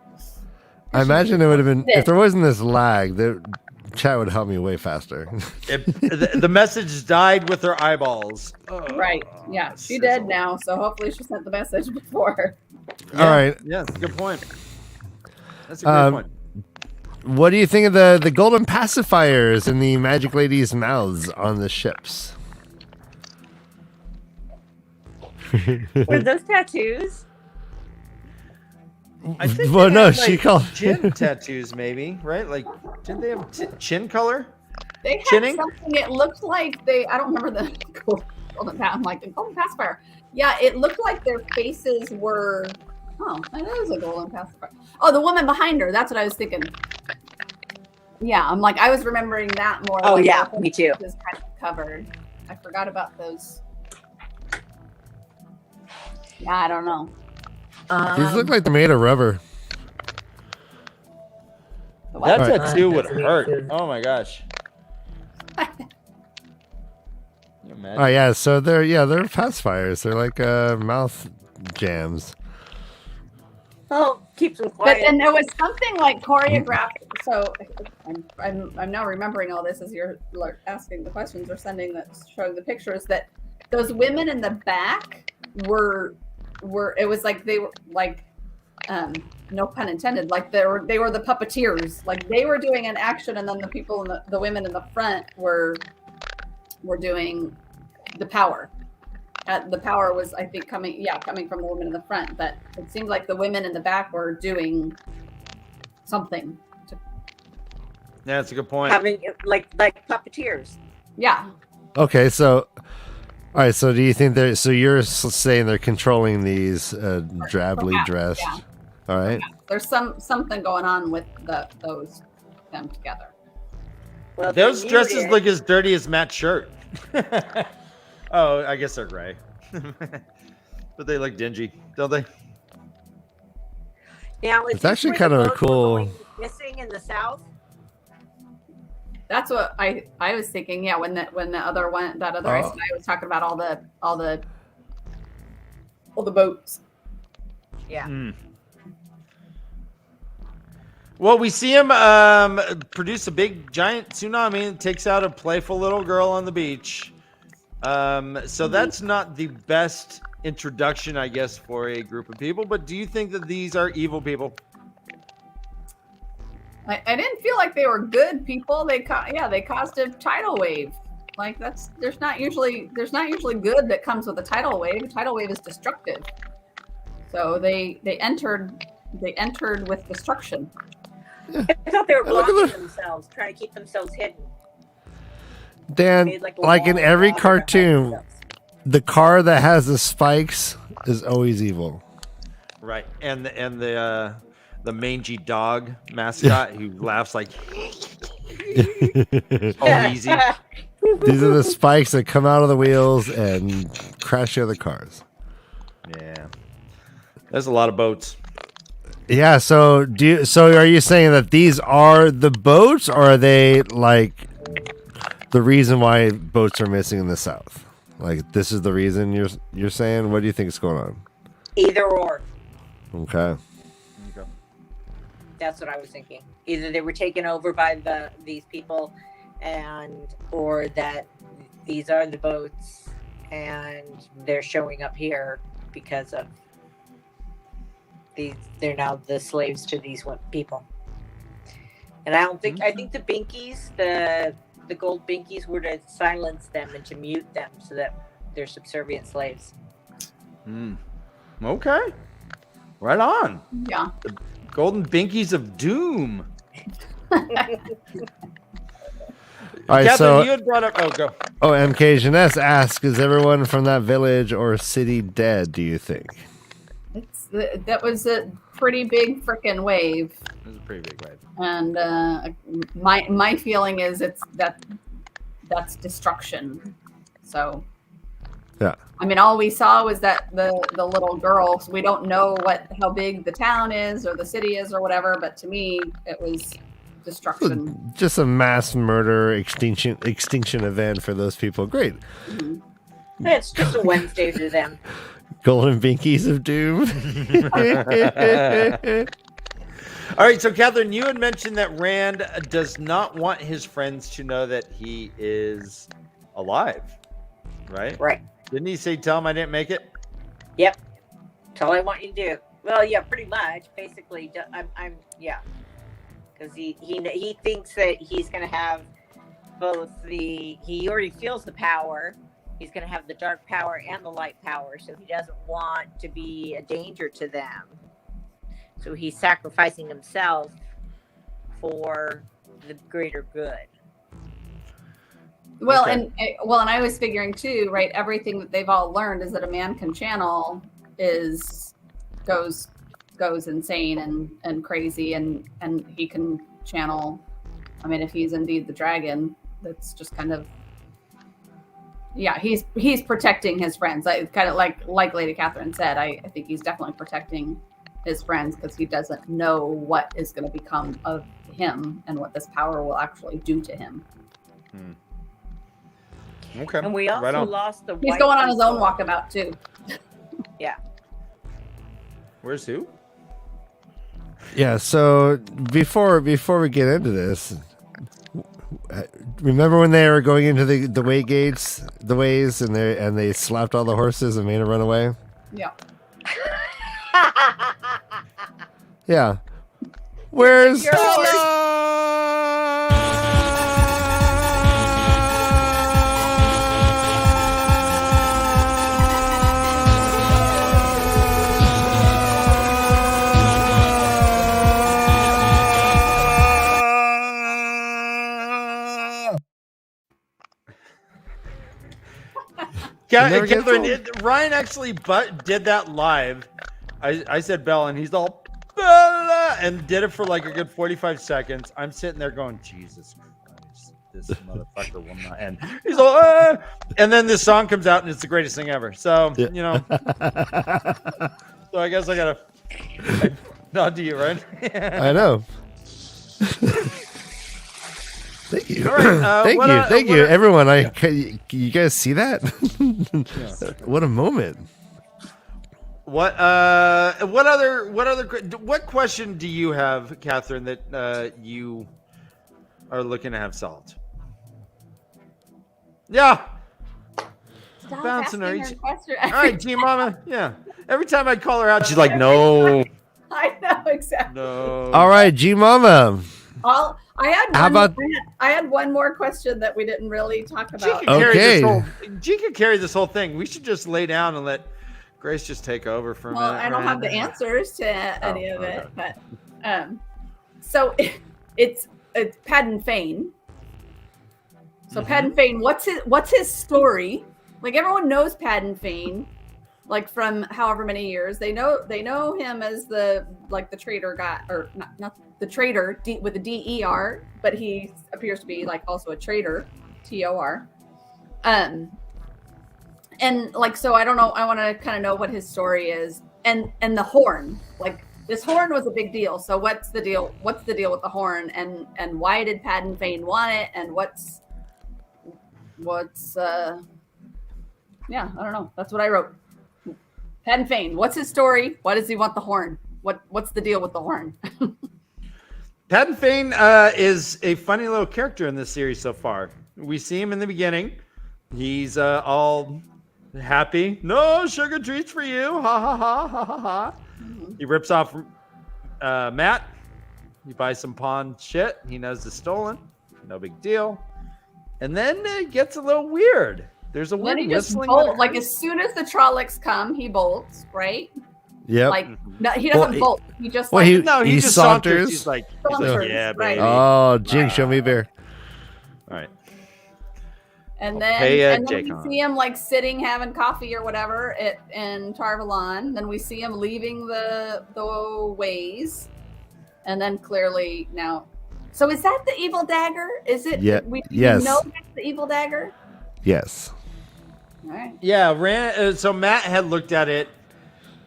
I imagine it would have been, if there wasn't this lag, the chat would help me way faster. The message died with her eyeballs. Right. Yeah, she's dead now, so hopefully she sent the message before. Yeah, all right. Yeah, that's a good point. That's a great point. What do you think of the golden pacifiers in the magic ladies' mouths on the ships? Were those tattoos? I think well, no, had, she like, called chin tattoos, maybe, right? Like, didn't they have chin color? They had Chinning? something. It looked like I don't remember the golden pacifier. I'm like the golden pacifier. Yeah, it looked like their faces were. Oh, that is a golden pacifier. Oh, the woman behind her. That's what I was thinking. Yeah, I'm like I was remembering that more. Oh like yeah, me too. Was kind of covered. I forgot about those. Yeah, I don't know. These look like they're made of rubber. That tattoo would hurt. Oh my gosh. Oh yeah, so they're pacifiers. They're like mouth jams. Oh, keeps them quiet. And there was something like choreographed. So I'm now remembering all this as you're asking the questions or showing the pictures. That those women in the back were it was like they were like no pun intended, like they were the puppeteers, like they were doing an action and then the people in the women in the front were doing the power. The power was, I think, coming from the women in the front, but it seemed like the women in the back were doing something. Yeah, that's a good point. Having like puppeteers. Yeah. Okay, so all right, so do you think they're you're saying they're controlling these drably dressed? Yeah. All right. Yeah. There's something going on with them together. Well, those dresses look as dirty as Matt's shirt. Oh, I guess they're gray. But they look dingy, don't they? Now, it's actually kind of a cool. Missing in the south. That's what I was thinking. Yeah, when the other one, that other I was talking about all the boats. Yeah. Mm. Well, we see him produce a big giant tsunami and takes out a playful little girl on the beach. So that's not the best introduction, I guess, for a group of people. But do you think that these are evil people? I didn't feel like they were good people. They caused a tidal wave. Like there's not usually good that comes with a tidal wave. A tidal wave is destructive. So they entered with destruction. I thought they were blocking themselves, trying to keep themselves hidden. Dan, like in every cartoon, the car that has the spikes is always evil. Right, and the mangy dog mascot who laughs like easy. These are the spikes that come out of the wheels and crash the other cars. Yeah, there's a lot of boats. Yeah, so are you saying that these are the boats, or are they like the reason why boats are missing in the south? Like this is the reason you're saying? What do you think is going on? Either or. Okay. That's what I was thinking. Either they were taken over by these people or that these are the boats and they're showing up here because of they're now the slaves to these people. And I think the binkies, the gold binkies, were to silence them and to mute them so that they're subservient slaves. Okay. Right on. Yeah. The golden binkies of doom. All right, Catherine, so you had brought up. Oh, go. Oh, MK Jeunesse asks, is everyone from that village or city dead, do you think? That was a pretty big freaking wave. It was a pretty big wave. And my feeling is that's destruction. So yeah. I mean, all we saw was that the little girl. So we don't know how big the town is or the city is or whatever. But to me, it was destruction. Just a mass murder extinction event for those people. Great. Mm-hmm. It's just a Wednesday to them. Golden binkies of doom. All right, so Catherine, you had mentioned that Rand does not want his friends to know that he is alive, right? Right. Didn't he say, tell him I didn't make it? Yep. That's all I want you to do. Well, yeah, pretty much. Basically, yeah. Because he thinks that he's going to have both he already feels the power. He's going to have the dark power and the light power. So he doesn't want to be a danger to them. So he's sacrificing himself for the greater good. Well, Okay. and I was figuring too, right? Everything that they've all learned is that a man can channel goes insane and crazy, and he can channel. I mean, if he's indeed the dragon, that's just kind of, yeah, he's protecting his friends. Kind of like Lady Catherine said, I think he's definitely protecting his friends because he doesn't know what is going to become of him and what this power will actually do to him. Okay. And we also lost the He's white going on his own people. walkabout too. Yeah. Where's who? Yeah, so before we get into this, remember when they were going into the way gates, the ways, and they slapped all the horses and made them run away? Yeah. Yeah. Where's Catherine, Ryan actually did that live. I said Bella, and he's all Bella, and did it for like a good 45 seconds. I'm sitting there going, Jesus Christ, this motherfucker will not end. He's all, and then this song comes out, and it's the greatest thing ever. So, you know, so I guess I gotta nod to you, right? I know. Thank you. All right, Thank you, everyone. You guys see that? What a moment. What question do you have, Catherine, that you are looking to have solved? Yeah. Stop Bouncing asking her. her question. All right, G Mama. Yeah. Every time I call her out, she's like, no. I know exactly. No. All right, G Mama. I had one more question that we didn't really talk about. G could carry this whole thing. We should just lay down and let Grace just take over for a minute. I don't have the answers to any of it, but so it's Patton Fain. So Patton Fain, what's his story? Like everyone knows Patton Fain, like from however many years. They know him as the traitor guy, or not the traitor with a DER, but he appears to be like also a traitor, TOR. And like, so I don't know, I want to kind of know what his story is. And the horn, like this horn was a big deal. So what's the deal with the horn, and why did Patton Fain want it? And what's yeah, I don't know. That's what I wrote. Patton Fain, what's his story? Why does he want the horn? What's the deal with the horn? Patton Fain is a funny little character in this series so far. We see him in the beginning. He's all happy. No sugar treats for you. Ha ha ha ha ha ha. He rips off Matt. He buys some pawn shit. He knows it's stolen. No big deal. And then it gets a little weird. There's a weird whistling. Like as soon as the Trollocs come, he bolts, right? Yep. Like no, he doesn't bolt. He just he just saunters. He's like, yeah, baby. Oh, Jing, show me beer. All right. And then we see him like sitting having coffee or whatever in Tar Valon. Then we see him leaving the ways, and then clearly now. So is that the evil dagger? Is it? Yeah. Yes. Know that's the evil dagger. Yes. All right. Yeah. So Matt had looked at it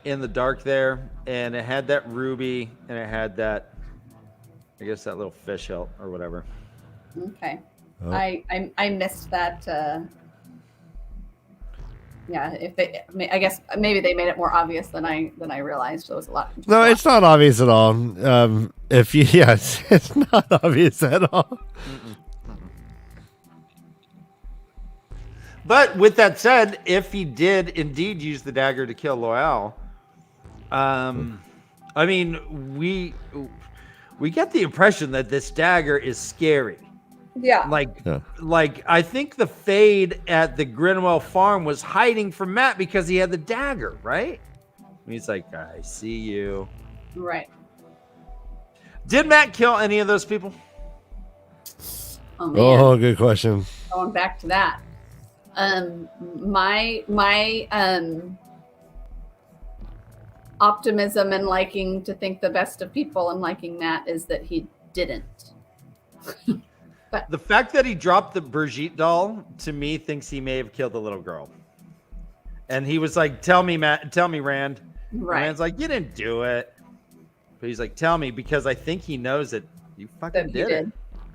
in the dark there, and it had that ruby, and it had that, I guess, that little fish hilt or whatever. Okay. Oh. I missed that. Yeah, I guess maybe they made it more obvious than I realized. So it was a lot. No, it's not obvious at all. It's not obvious at all. But with that said, if he did indeed use the dagger to kill Loyal, I mean, we get the impression that this dagger is scary. Yeah. Like I think the Fade at the Grinwell farm was hiding from Matt because he had the dagger, right? And he's like, I see you. Right. Did Matt kill any of those people? Oh, man. Oh, good question. Going back to that. My optimism and liking to think the best of people and liking Matt is that he didn't. But the fact that he dropped the Brigitte doll to me thinks he may have killed the little girl. And he was like, tell me, Matt, tell me, Rand. Right. Rand's like, you didn't do it. But he's like, tell me, because I think he knows that you fucking did it.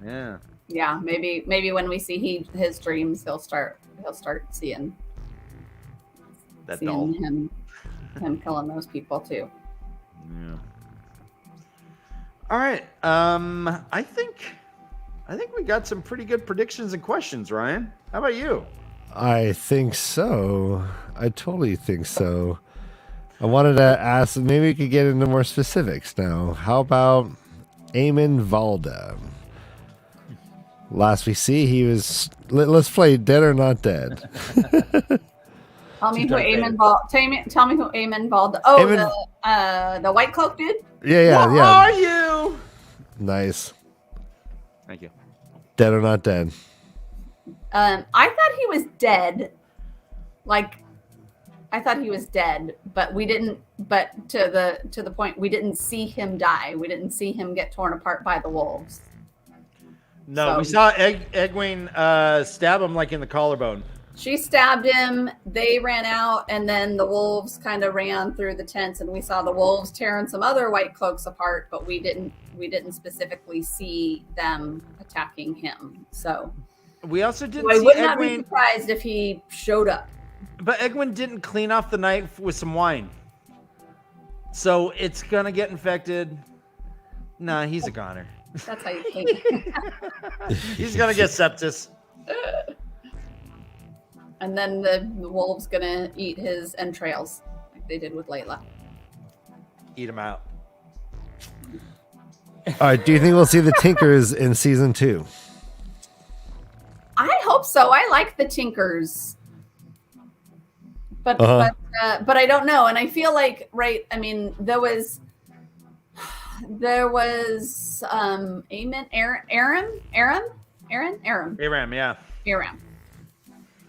Yeah. Yeah, maybe when we see his dreams, he'll start seeing that doll. him killing those people too. Yeah. All right. I think we got some pretty good predictions and questions, Ryan. How about you? I think so. I totally think so. I wanted to ask, maybe we could get into more specifics now. How about Eamon Valda? Last we see, he was. Let's play Dead or Not Dead. Tell me who Eamon Valda. Oh, the white cloak dude. Yeah. What are you? Nice. Thank you. Dead or Not Dead? I thought he was dead. I thought he was dead, but we didn't. But to the point, we didn't see him die. We didn't see him get torn apart by the wolves. No, we saw Egwene stab him like in the collarbone. She stabbed him. They ran out, and then the wolves kind of ran through the tents, and we saw the wolves tearing some other white cloaks apart, but we didn't specifically see them attacking him. So we also didn't. I see would not Egwene, be surprised if he showed up. But Egwene didn't clean off the knife with some wine, so it's gonna get infected. Nah, he's a goner. That's how you clean it. He's gonna get sepsis. And then the wolves gonna eat his entrails like they did with Layla. Eat him out. All right. Do you think we'll see the Tinkers in season 2? I hope so. I like the Tinkers, but I don't know. And I feel like, right? I mean, there was Aram, yeah. Aram.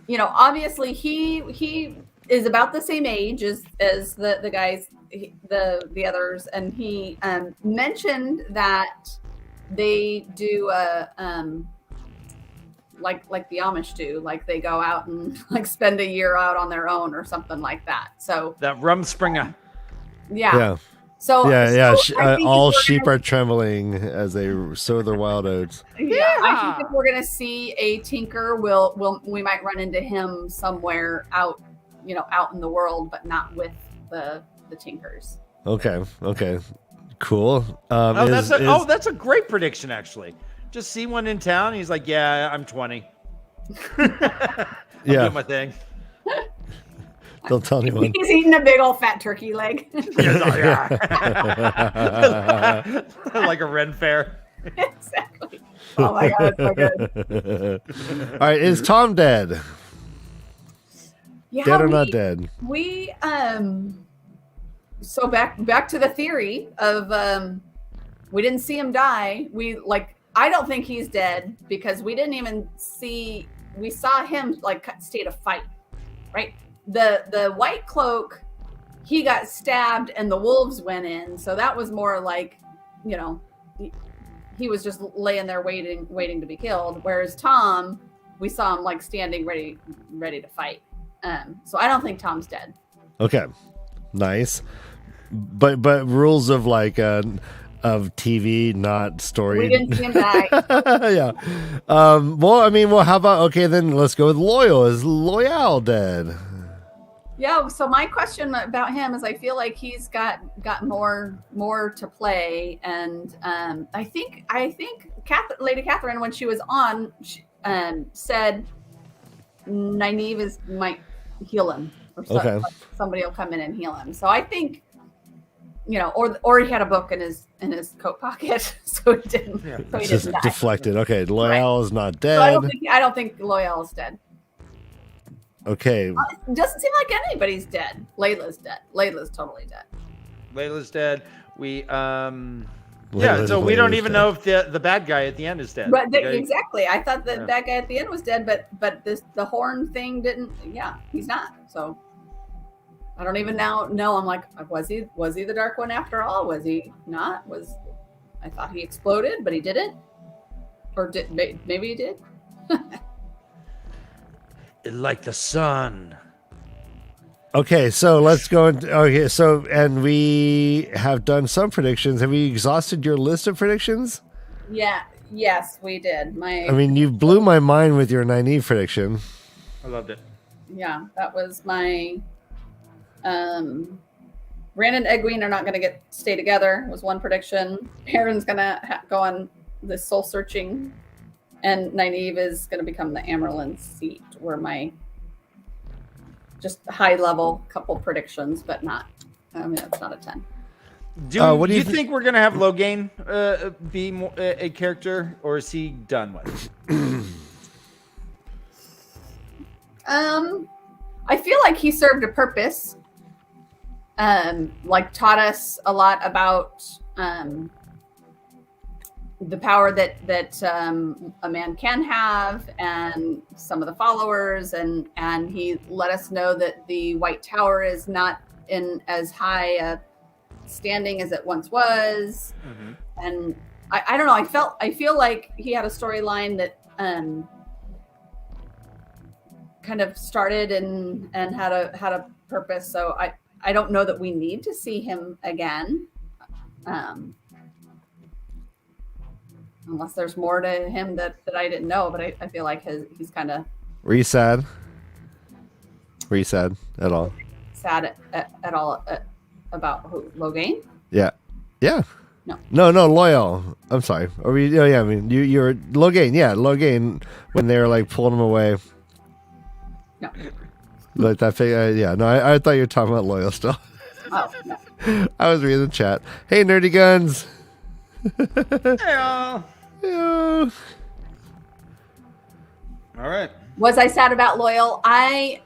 You know, obviously he is about the same age as the guys, the others, and he mentioned that they do like the Amish do, like they go out and like spend a year out on their own or something like that. So that Rumspringer. Yeah. So all sheep are trembling as they sow their wild oats. Yeah, I think if we're gonna see a tinker, we might run into him somewhere out in the world, but not with the tinkers. Okay. Cool. That's a great prediction, actually. Just see one in town. He's like, yeah, I'm 20. I'll do my thing. Don't tell anyone. He's eating a big old fat turkey leg. Like a Ren fair. Exactly. Oh my God, it's so good. All right, is Tom dead? Yeah, Dead or not dead? We so back to the theory of we didn't see him die. I don't think he's dead because we didn't even see. We saw him like state a fight, right? The white cloak, he got stabbed and the wolves went in. So that was more like, he was just laying there waiting to be killed. Whereas Tom, we saw him like standing ready to fight. So I don't think Tom's dead. Okay, nice. But rules of of TV, not story. We didn't see him die. Yeah. Well, how about, okay, then let's go with Loyal. Is Loyal dead? Yeah, so my question about him is I feel like he's got more to play, and I think Lady Catherine, when she was on, said Nynaeve might heal him, or somebody will come in and heal him. So I think, or he had a book in his coat pocket, so he didn't. Yeah. So he just didn't die. deflected. Okay, Loyal is not dead. So I don't think Loyal is dead. Okay. It doesn't seem like anybody's dead. Layla's dead. Layla's totally dead. Layla's dead. We so we don't even know if the bad guy at the end is dead. But exactly. I thought that guy at the end was dead, but the horn thing didn't. Yeah, he's not. So I don't even now know. I'm like, was he the dark one after all? Was he not? I thought he exploded, but he didn't. Or maybe he did. Like the sun. Okay, so let's go. And we have done some predictions. Have we exhausted your list of predictions? Yeah. Yes, we did. You blew my mind with your Nynaeve prediction. I loved it. Yeah, that was my. Rand and Egwene are not going to stay together. Was one prediction. Perrin's going to go on this soul searching. And Nynaeve is going to become the Amyrlin seat, were my just high level couple predictions, but not. It's not a 10. Do you think we're going to have Logain be a character, or is he done with? I feel like he served a purpose. Taught us a lot about. The power that a man can have, and some of the followers, and he let us know that the White Tower is not in as high a standing as it once was. Mm-hmm. And I don't know. I feel like he had a storyline that kind of started and had a purpose. So I don't know that we need to see him again. Unless there's more to him that I didn't know, but I feel like he's kind of. Were you sad? Were you sad at all? Sad at all about who? Logain? Yeah. Yeah. No, Loyal. I'm sorry. Or you're Logain. Yeah, Logain. When they were like pulling him away. No. Like that. I thought you were talking about Loyal still. Oh no. I was reading the chat. Hey, Nerdy Guns. Yeah. All right. Was I sad about Loyal? I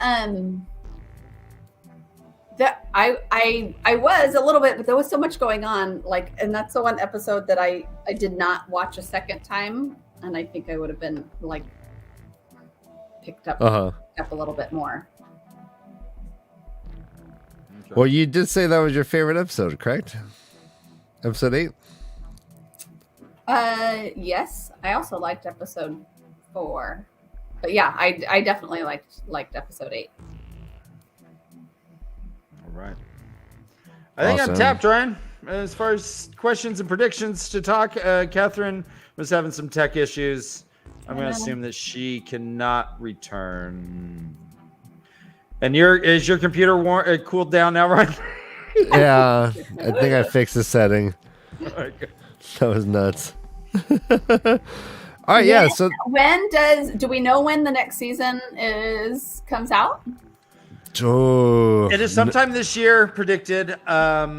was a little bit, but there was so much going on. And that's the one episode that I did not watch a second time, and I think I would have been picked up a little bit more. Okay. Well, you did say that was your favorite episode, correct? Episode 8. Yes. I also liked episode 4, but yeah, I definitely liked episode 8. All right. I think I'm tapped, Ryan. As far as questions and predictions to talk, Catherine was having some tech issues. I'm going to assume that she cannot return. And is your computer cooled down now, Ryan? Yeah, I think I fixed the setting. That was nuts. All right, yeah. So do we know when the next season comes out? It is sometime this year predicted, but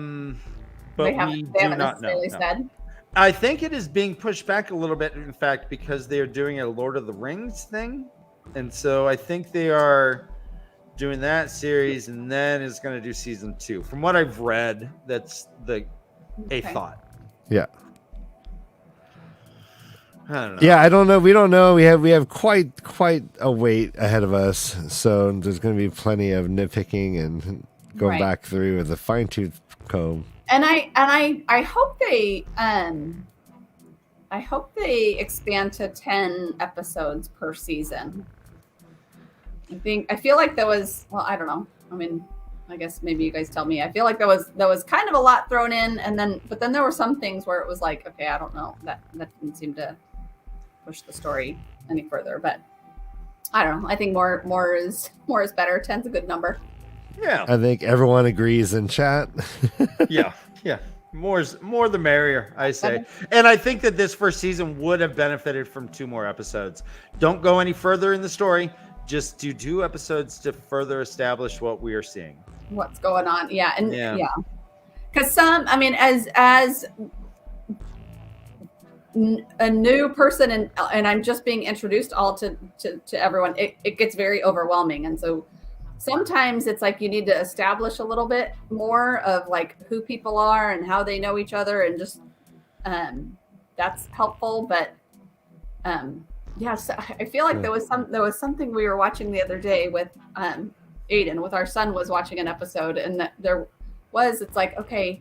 we do not know. Said. I think it is being pushed back a little bit, in fact, because they are doing a Lord of the Rings thing, and so I think they are doing that series, and then is going to do season 2. From what I've read, that's a thought. Yeah. I don't know. Yeah, I don't know. We don't know. We have quite a wait ahead of us. So there's going to be plenty of nitpicking and going back through with a fine-tooth comb. And I hope they expand to 10 episodes per season. I feel like that was, well, I don't know. I mean, I guess maybe you guys tell me. I feel like that was kind of a lot thrown in, but then there were some things where it was like, okay, I don't know, that didn't seem to push the story any further. But I don't know. I think more is better. 10's a good number. Yeah, I think everyone agrees in chat. yeah. More the merrier, I say. And I think that this first season would have benefited from 2 more episodes. Don't go any further in the story. Just do 2 episodes to further establish what we are seeing. What's going on? Yeah, and because some, I mean, as a new person and I'm just being introduced all to everyone, it gets very overwhelming, and so sometimes it's like you need to establish a little bit more of like who people are and how they know each other, and just that's helpful. But yes, I feel like there was something we were watching the other day with Aiden, with our son was watching an episode, and that it's like, okay,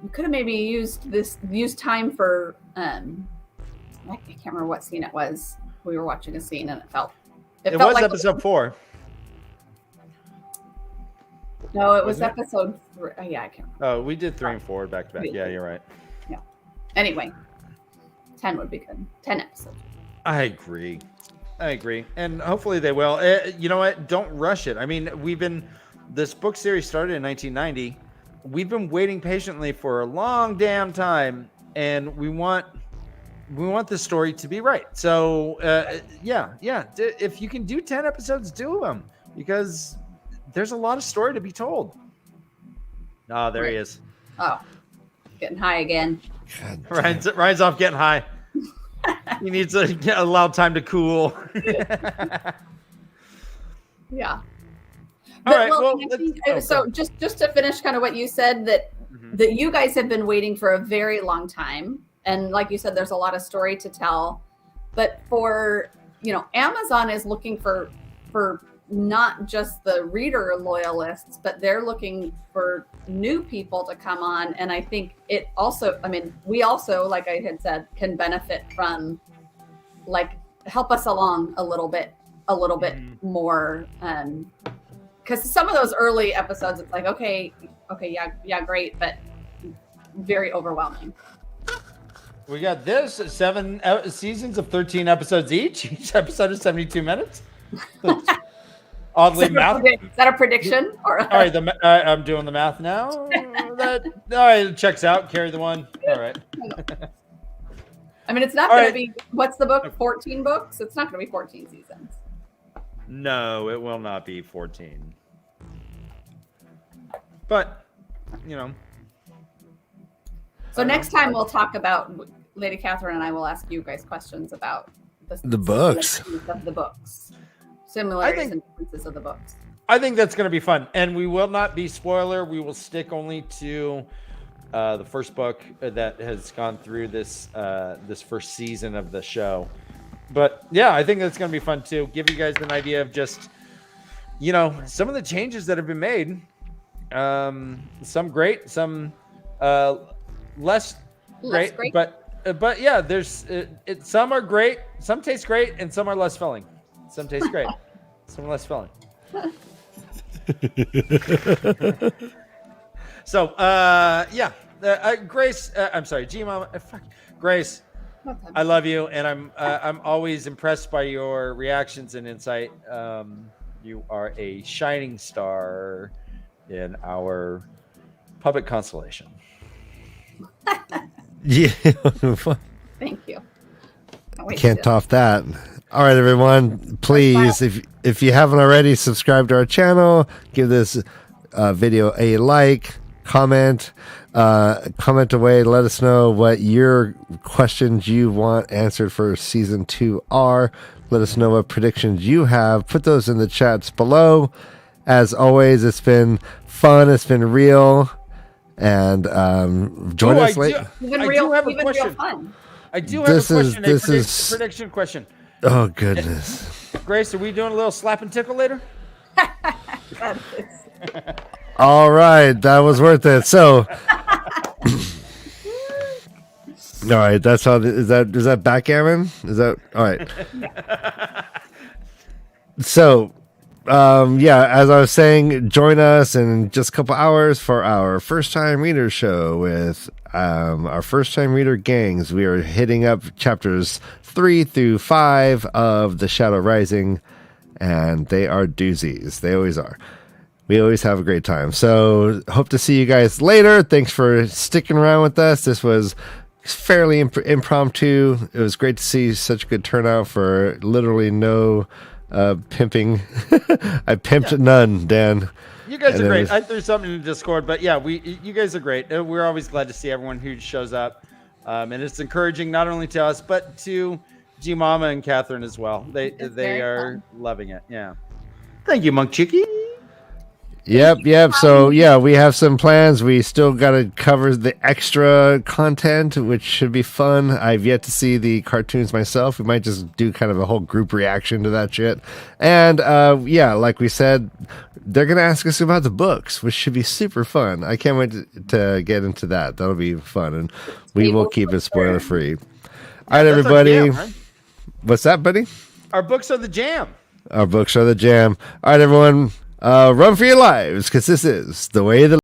you could have maybe used time for I can't remember what scene it was. We were watching a scene and it felt was like episode 4. No, it was episode 3. Yeah, I can't remember. Oh, we did 3 and 4 back to back. Yeah, you're right. Yeah. Anyway, 10 would be good. 10 episodes. I agree. And hopefully they will. You know what? Don't rush it. I mean, this book series started in 1990. We've been waiting patiently for a long damn time, and we want this story to be right. So, yeah. If you can do 10 episodes, do them, because there's a lot of story to be told. Oh, there he is. Oh, getting high again. Ryan's off getting high. He needs to allow time to cool. Yeah. All right. So just to finish kind of what you said, that you guys have been waiting for a very long time. And like you said, there's a lot of story to tell. But Amazon is looking for not just the reader loyalists, but they're looking for new people to come on. And I think it also, I mean, we also, like I had said, can benefit from, like, help us along a little bit more. Because some of those early episodes, it's like, okay, yeah, great, but very overwhelming. We got this 7 seasons of 13 episodes each. Each episode is 72 minutes. Oddly math. Is that a prediction? All right, I'm doing the math now. All right, it checks out. Carry the one. All right. I mean, it's not going to be. What's the book? 14 books. It's not going to be 14 seasons. No, it will not be 14. But, So next time we'll talk about, Lady Catherine and I will ask you guys questions about the books. Of the books. Similarities and differences of the books. I think that's going to be fun, and we will not be spoiler. We will stick only to the first book that has gone through this first season of the show. But yeah, I think that's going to be fun too. Give you guys an idea of just some of the changes that have been made. Some great, some less great. But yeah, there's some are great, some taste great, and some are less filling. Some taste great, some less filling. So, Grace, I'm sorry, G-Mom, Grace, I love you, and I'm always impressed by your reactions and insight. You are a shining star in our public constellation. Yeah. Thank you. Can't top that. All right, everyone. Please, if you haven't already, subscribe to our channel. Give this video a like, comment away. Let us know what your questions you want answered for season 2 are. Let us know what predictions you have. Put those in the chats below. As always, it's been fun. It's been real. And join us later. Even real fun. I do have a question. This is prediction question. Oh, goodness. Grace, are we doing a little slap and tickle later? All right, that was worth it. So, all right, that's how. Is that backgammon? Is that all right? So, yeah, as I was saying, join us in just a couple hours for our first time reader show with our first time reader gangs. We are hitting up chapters 3 through 5 of The Shadow Rising, and they are doozies. They always are. We always have a great time. So hope to see you guys later. Thanks for sticking around with us. This was fairly impromptu. It was great to see such a good turnout for literally no pimping. I pimped none, Dan. You guys are great. I threw something in Discord, but yeah, you guys are great. We're always glad to see everyone who shows up. And it's encouraging not only to us, but to G Mama and Catherine as well. They are loving it. Yeah. Thank you, Monk Chicky. Yep. So yeah, we have some plans. We still got to cover the extra content, which should be fun. I've yet to see the cartoons myself. We might just do kind of a whole group reaction to that shit. And yeah, like we said, they're going to ask us about the books, which should be super fun. I can't wait to get into that. That'll be fun. And we will keep it spoiler free. All right, everybody. Jam, right? What's that, buddy? Our books are the jam. Our books are the jam. All right, everyone. Run for your lives, because this is the way the